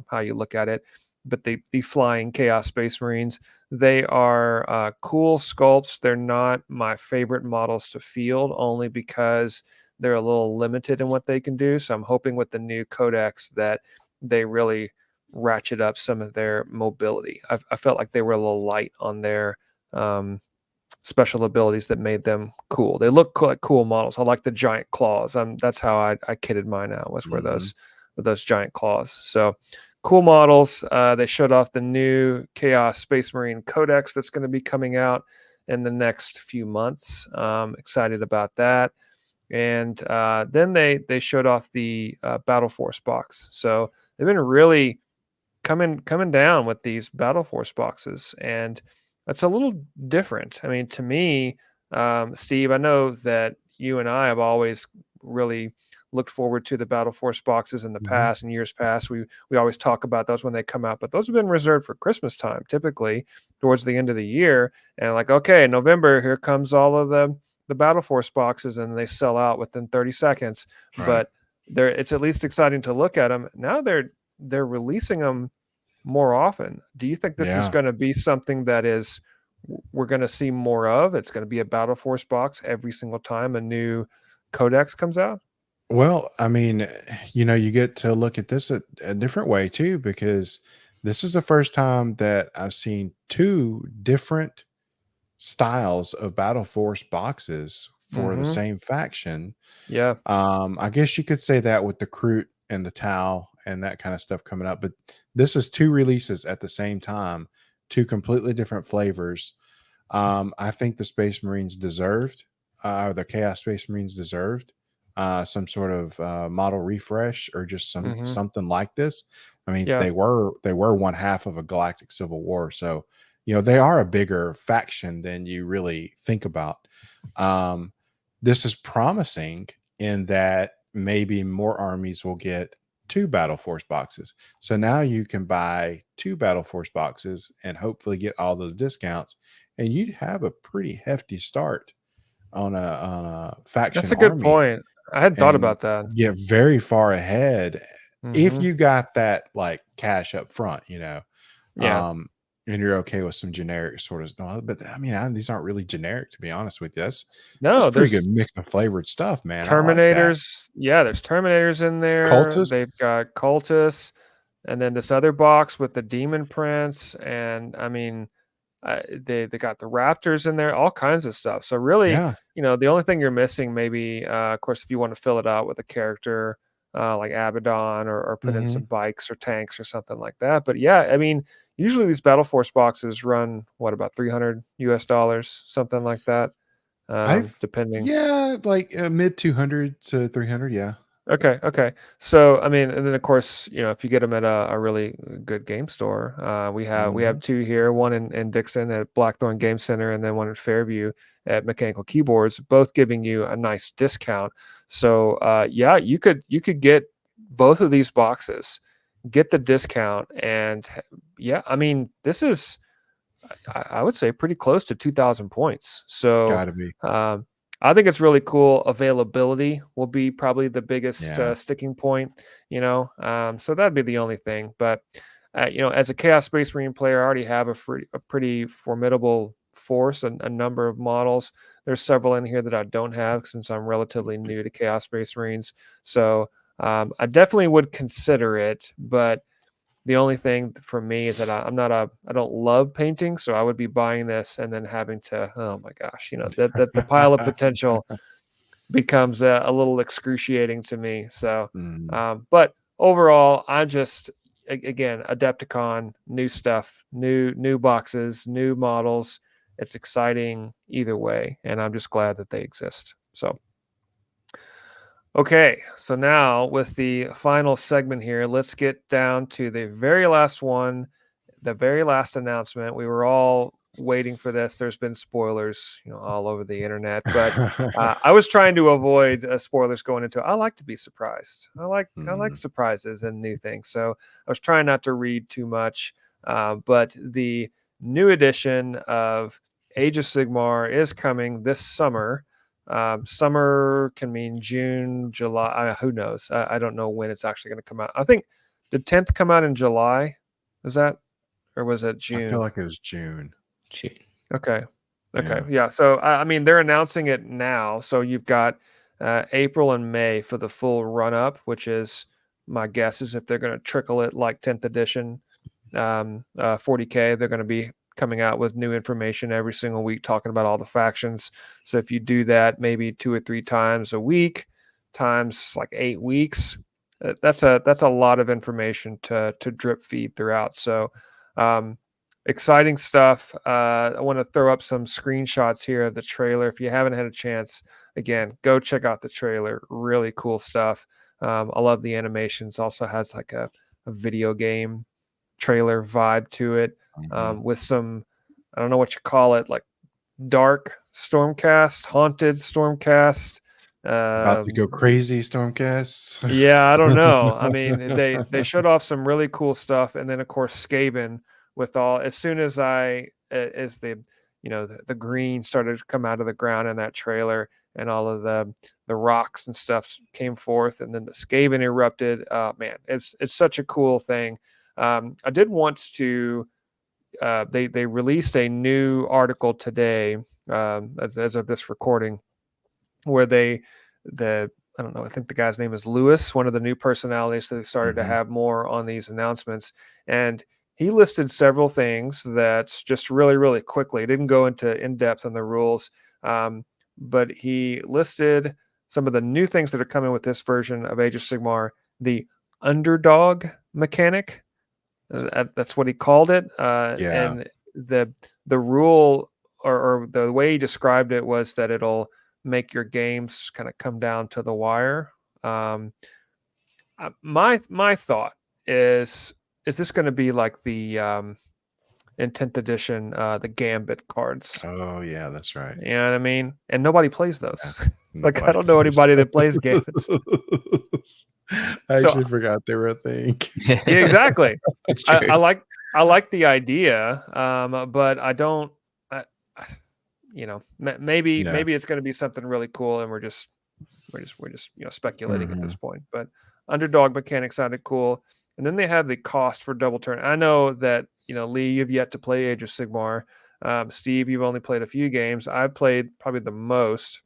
how you look at it. But the flying Chaos Space Marines, they are cool sculpts. They're not my favorite models to field, only because they're a little limited in what they can do. So I'm hoping with the new codex that they really ratchet up some of their mobility. I felt like they were a little light on their special abilities that made them cool. They look like cool models. I like the giant claws. That's how I kidded mine out, was with those giant claws. So cool models. They showed off the new Chaos Space Marine Codex that's going to be coming out in the next few months. Excited about that. And then they showed off the Battle Force box. So they've been really coming down with these Battle Force boxes, and that's a little different. I mean, to me, Steve, I know that you and I have always really looked forward to the Battle Force boxes in the past and years past. We always talk about those when they come out, but those have been reserved for Christmas time, typically towards the end of the year. And like, okay, in November, here comes all of the Battle Force boxes, and they sell out within 30 seconds. Right. But it's at least exciting to look at them. Now they're releasing them more often. Do you think this is going to be something that we're going to see more of? It's going to be a Battle Force box every single time a new codex comes out? Well, I mean, you get to look at this a different way too, because this is the first time that I've seen 2 different styles of Battle Force boxes for the same faction. Yeah. I guess you could say that with the Kroot and the Tau and that kind of stuff coming up, but this is 2 releases at the same time, 2 completely different flavors. I think the Space Marines deserved, or the Chaos Space Marines deserved some sort of model refresh, or just something like this. I mean, they were one half of a galactic civil war, so they are a bigger faction than you really think about. This is promising in that maybe more armies will get 2 Battle Force boxes. So now you can buy 2 Battle Force boxes and hopefully get all those discounts, and you'd have a pretty hefty start on a faction. That's a good point. I hadn't thought about that. Get very far ahead if you got that like cash up front, and you're okay with some generic sort of stuff. But I mean, these aren't really generic, to be honest with you. That's pretty good mix of flavored stuff, man. Terminators. Like there's Terminators in there. Cultists. They've got Cultists, and then this other box with the Demon Prince, and I mean, they got the Raptors in there, all kinds of stuff. So really, the only thing you're missing, maybe, of course, if you want to fill it out with a character like Abaddon, or put in some bikes or tanks or something like that. But I mean, usually these Battle Force boxes run about $300 US, something like that, depending. Like mid 200 to 300. Yeah. Okay. So, I mean, and then of course, if you get them at a really good game store, we have 2 here, one in Dixon at Blackthorn Game Center, and then one in Fairview at Mechanical Keyboards, both giving you a nice discount. So, you could get both of these boxes, get the discount, and I mean, this is I would say pretty close to 2,000 points. So Gotta be. I think it's really cool. Availability will be probably the biggest Yeah. sticking point, so that'd be the only thing. But, as a Chaos Space Marine player, I already have a pretty formidable force and a number of models. There's several in here that I don't have since I'm relatively new to Chaos Space Marines. So I definitely would consider it, but the only thing for me is that I don't love painting, so I would be buying this and then having to, oh my gosh, that the pile of potential becomes a little excruciating to me. So, Mm. but overall, I'm just again Adepticon, new stuff, new boxes, new models. It's exciting either way, and I'm just glad that they exist. So. Okay, so now with the final segment here, let's get down to the very last one, the very last announcement. We were all waiting for this. There's been spoilers, all over the internet, but I was trying to avoid spoilers going into it. I like to be surprised. I like surprises and new things, so I was trying not to read too much. But the new edition of Age of Sigmar is coming this summer. Summer can mean June, July. Who knows? I don't know when it's actually going to come out. I think did 10th come out in July? Is that, or was it I feel June? like it was June. Okay. Yeah. So I mean, they're announcing it now. So you've got April and May for the full run up, which is my guess is if they're going to trickle it like 10th edition, 40K, they're going to be coming out with new information every single week talking about all the factions. So if you do that maybe 2 or 3 times a week times like 8 weeks, that's a lot of information to drip feed throughout. So exciting stuff. I want to throw up some screenshots here of the trailer. If you haven't had a chance, again, go check out the trailer. Really cool stuff. I love the animations. Also has like a video game trailer vibe to it, with some, I don't know what you call it, like dark Stormcast, haunted Stormcast. About to go crazy, Stormcast. Yeah, I don't know. I mean, they showed off some really cool stuff, and then of course Skaven with all. As soon as as the the green started to come out of the ground in that trailer, and all of the rocks and stuff came forth, and then the Skaven erupted. Man, it's such a cool thing. I did want to. They released a new article today, as of this recording, where I don't know, I think the guy's name is Lewis, one of the new personalities that they started to have more on these announcements. And he listed several things that just really, really quickly, didn't go into in depth on the rules, but he listed some of the new things that are coming with this version of Age of Sigmar, the underdog mechanic. That's what he called it. Yeah. And the rule or the way he described it was that it'll make your games kind of come down to the wire. My thought is this going to be like the in 10th edition, the Gambit cards? Oh yeah, that's right. You know what I mean? And nobody plays those. Yeah, Like I don't know anybody that plays Gambits. I actually forgot they were a thing. Yeah, exactly. It's true. I like the idea, but I don't. Maybe it's going to be something really cool, and we're just speculating at this point. But underdog mechanic sounded cool, and then they have the cost for double turn. I know that Lee, you've yet to play Age of Sigmar. Steve, you've only played a few games. I've played probably the most.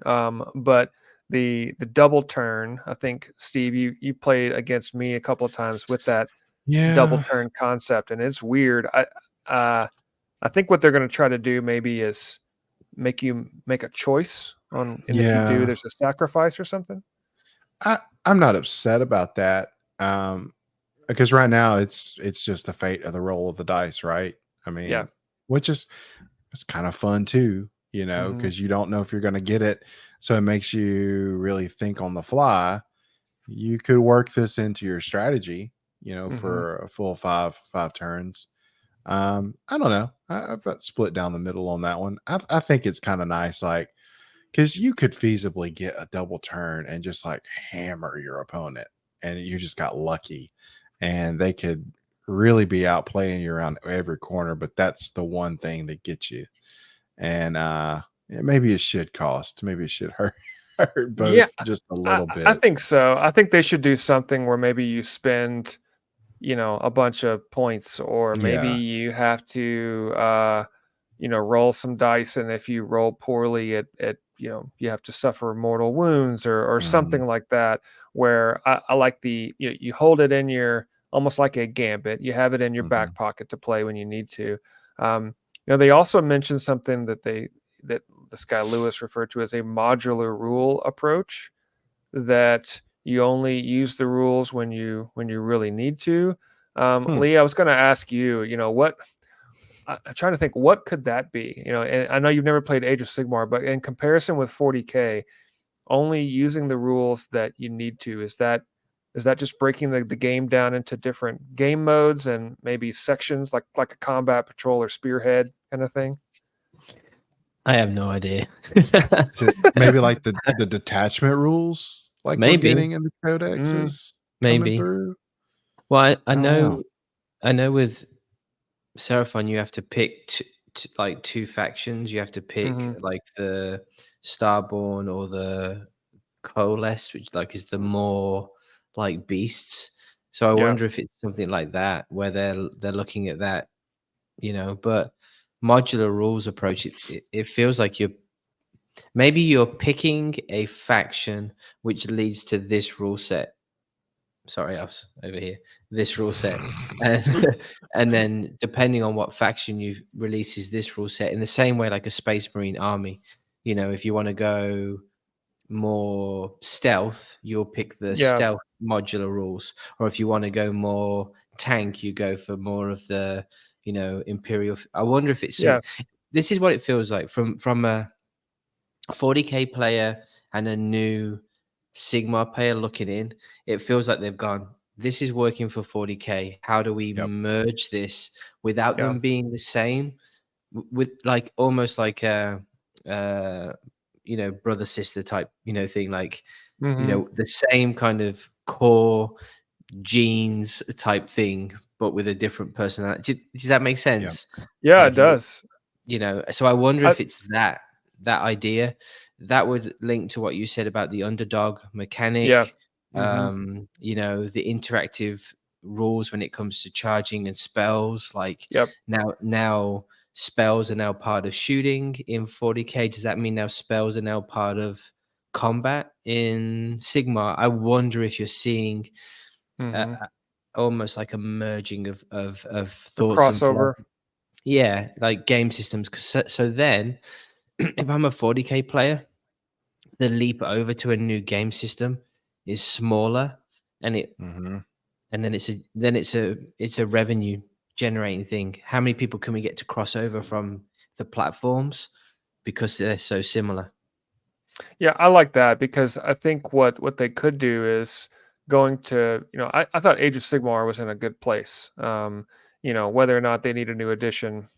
But the double turn, I think Steve, you played against me a couple of times with that double turn concept, and it's weird. I think what they're going to try to do maybe is make you make a choice on, and if you do, there's a sacrifice or something. I'm not upset about that, because right now it's just the fate of the roll of the dice, right? I mean, which is it's kind of fun too, because you don't know if you're going to get it, so it makes you really think on the fly. You could work this into your strategy, for a full five turns. I don't know. I've got split down the middle on that one. I think it's kind of nice, like, because you could feasibly get a double turn and just like hammer your opponent, and you just got lucky, and they could really be outplaying you around every corner, but that's the one thing that gets you. And maybe it should cost. Maybe it should hurt Yeah, both just a I, little I bit. think so. I think they should do something where maybe you spend, a bunch of points, or maybe Yeah. you have to, roll some dice, and if you roll poorly, you have to suffer mortal wounds, or Mhm. something like that. Where I like you hold it in your, almost like a gambit. You have it in your Mhm. back pocket to play when you need to. They also mentioned something that this guy Lewis referred to as a modular rule approach, that you only use the rules when you really need to. Hmm. Lee, I was going to ask you, what I'm trying to think, what could that be? And I know you've never played Age of Sigmar, but in comparison with 40K, only using the rules that you need to, is that just breaking the game down into different game modes and maybe sections, like a combat patrol or spearhead kind of thing? I have no idea. Is it maybe like the detachment rules like we're Maybe, getting in the codex Mm, is coming maybe. through? Well, I I don't know. know with Seraphon, you have to pick like two factions. You have to pick mm-hmm. like the Starborn or the Coalesce, which like is the more like beasts. So I Yeah, wonder if it's something like that where they're looking at that, But modular rules approach, it feels like you're picking a faction which leads to this rule set. Sorry, I was over here. This rule set, and and then depending on what faction you releases this rule set, in the same way like a Space Marine army, if you want to go more stealth, you'll pick the yeah, stealth modular rules, or if you want to go more tank, you go for more of the imperial. I wonder if it's yeah, this is what it feels like from a 40K player and a new Sigma player looking in. It feels like they've gone, this is working for 40K. How do we Yep. merge this without yeah. them being the same? With like almost like a brother sister type thing, like Mm-hmm. the same kind of core genes type thing, but with a different personality. Does that make Yep. sense? Yeah, it Like does. so I wonder I, if it's that idea that would link to what you said about the underdog yeah. mechanic, Mm-hmm. the interactive rules when it comes to charging and spells. Like Yep. now spells are now part of shooting in 40K. Does that mean now spells are now part of combat in Sigma? I wonder if you're seeing Mm-hmm. almost like a merging of The thoughts and crossover. philosophy. Yeah, like game systems. 'Cause so then, if I'm a 40K player, the leap over to a new game system is smaller, and Mhm. then it's a revenue generating thing. How many people can we get to cross over from the platforms because they're so similar? Yeah, I like that, because I think what they could do is going to, I thought Age of Sigmar was in a good place. Whether or not they need a new edition,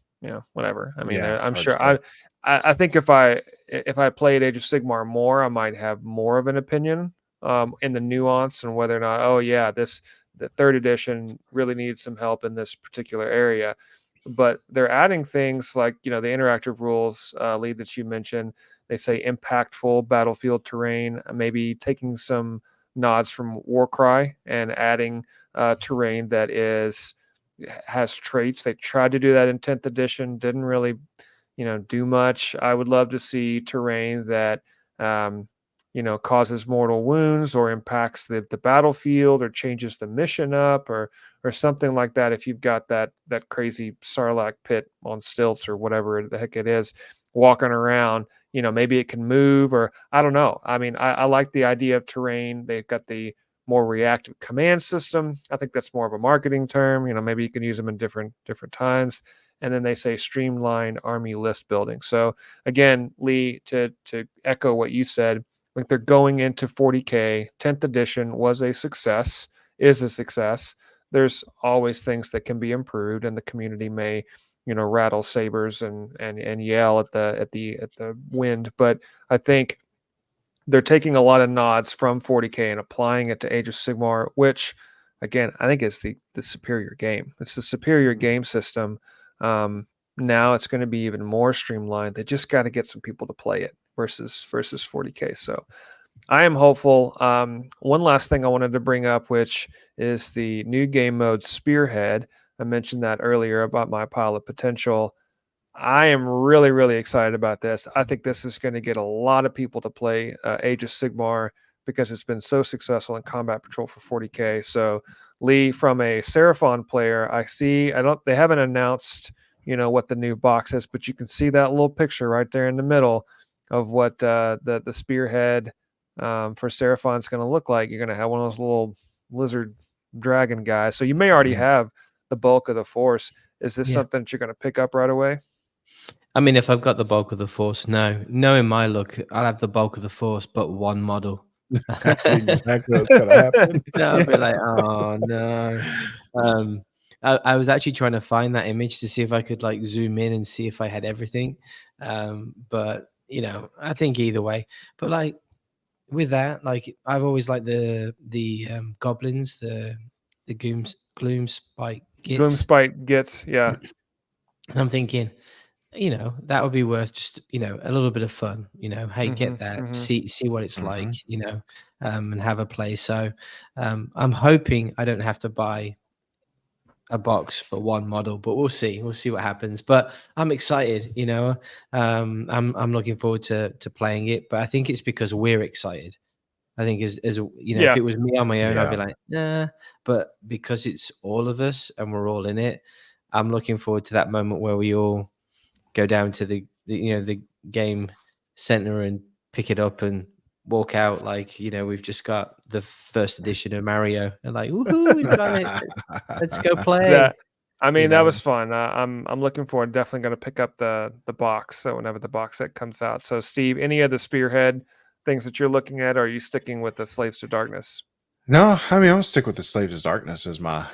whatever. I mean, Yeah, it's I'm hard to sure say. I think if I played Age of Sigmar more, I might have more of an opinion in the nuance, and whether or not, oh yeah, the third edition really needs some help in this particular area. But they're adding things like, the interactive rules, lead that you mentioned. They say impactful battlefield terrain, maybe taking some nods from Warcry and adding terrain that has traits. They tried to do that in 10th edition, didn't really, do much. I would love to see terrain that causes mortal wounds, or impacts the battlefield, or changes the mission up, or something like that. If you've got that crazy Sarlacc pit on stilts, or whatever the heck it is, walking around, maybe it can move, or I don't know. I mean, I like the idea of terrain. They've got the more reactive command system. I think that's more of a marketing term. Maybe you can use them in different times. And then they say streamline army list building. So again, Lee, to echo what you said, like, they're going into 40K. 10th edition was a success, is a success. There's always things that can be improved, and the community may, rattle sabers and yell at the wind. But I think they're taking a lot of nods from 40K and applying it to Age of Sigmar, which again, I think it's the superior game. It's the superior game system. Now it's going to be even more streamlined. They just got to get some people to play it versus 40K. So I am hopeful. One last thing I wanted to bring up, which is the new game mode Spearhead. I mentioned that earlier about my pilot potential. I am really, really excited about this. I think this is going to get a lot of people to play Age of Sigmar because it's been so successful in Combat Patrol for 40K. So, Lee, from a Seraphon player, they haven't announced, what the new box is, but you can see that little picture right there in the middle of what the Spearhead for Seraphon is going to look like. You're going to have one of those little lizard dragon guys. So you may already have the bulk of the force. Is this something that you're going to pick up right away? I mean, if I've got the bulk of the force, no. Knowing my luck, I'll have the bulk of the force, but one model. That's exactly what's going to happen. No, I'll be like, oh no. I was actually trying to find that image to see if I could like zoom in and see if I had everything. But I think either way. But like with that, like I've always liked the goblins, the Gloomspite Gits. Gloomspite Gits, yeah. And I'm thinking, that would be worth just, a little bit of fun, hey, get that, see what it's like, and have a play. So I'm hoping I don't have to buy a box for one model, but we'll see what happens. But I'm excited, I'm looking forward to playing it, but I think it's because we're excited. I think if it was me on my own, I'd be like, nah, but because it's all of us and we're all in it, I'm looking forward to that moment where we all go down to the game center and pick it up and walk out like we've just got the first edition of Mario and like, woohoo, we've got it. Let's go play. That was fun. I'm looking forward. Definitely going to pick up the box. So whenever the box set comes out. So Steve, any of the Spearhead things that you're looking at, or are you sticking with the Slaves to Darkness? No, I mean, I'm gonna stick with the Slaves to Darkness as my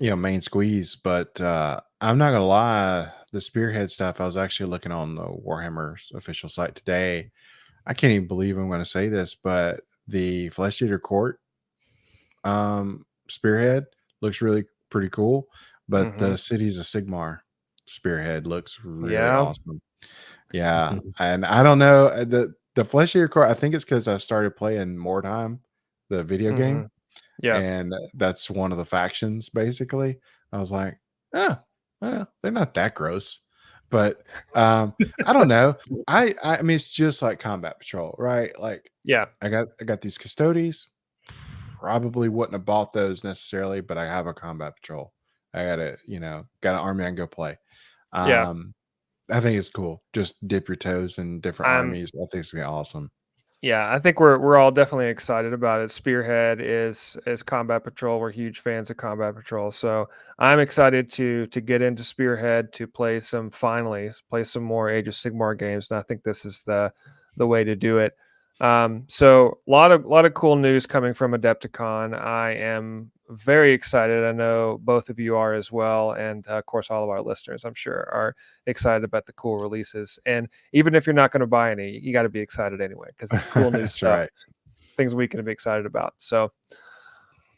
main squeeze, but I'm not gonna lie, the Spearhead stuff, I was actually looking on the Warhammer's official site today. I can't even believe I'm going to say this, but the Flesh Eater Court Spearhead looks really pretty cool, but the Cities of Sigmar Spearhead looks really awesome. Yeah, and I don't know, the Flesh Eater Court, I think it's because I started playing Mordheim, the video game. Yeah, and that's one of the factions. Basically, I was like, well, they're not that gross, but I don't know. I mean, it's just like Combat Patrol, right? Like, I got these Custodes. Probably wouldn't have bought those necessarily, but I have a Combat Patrol. I got got an army I can go play. I think it's cool. Just dip your toes in different armies. I think it's gonna be awesome. Yeah, I think we're all definitely excited about it. Spearhead is Combat Patrol. We're huge fans of Combat Patrol, so I'm excited to get into Spearhead, to play some more Age of Sigmar games, and I think this is the way to do it. So a lot of cool news coming from Adepticon. I am very excited. I know both of you are as well, and of course all of our listeners, I'm sure, are excited about the cool releases. And even if you're not going to buy any, you got to be excited anyway, because it's cool new stuff, right. Things we can be excited about. So,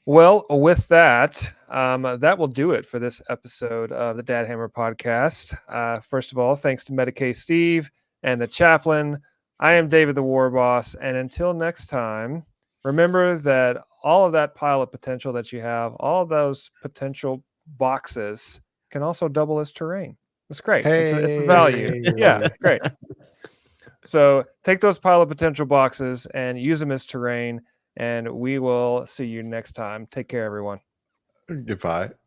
well, with that, that will do it for this episode of the Dadhammer podcast. First of all, thanks to Medicae Steve and the Chaplain. I am David the Warboss, and until next time, remember that all of that pile of potential that you have, all of those potential boxes, can also double as terrain. It's great. It's a value. Yeah, great. So take those pile of potential boxes and use them as terrain, and we will see you next time. Take care, everyone. Goodbye.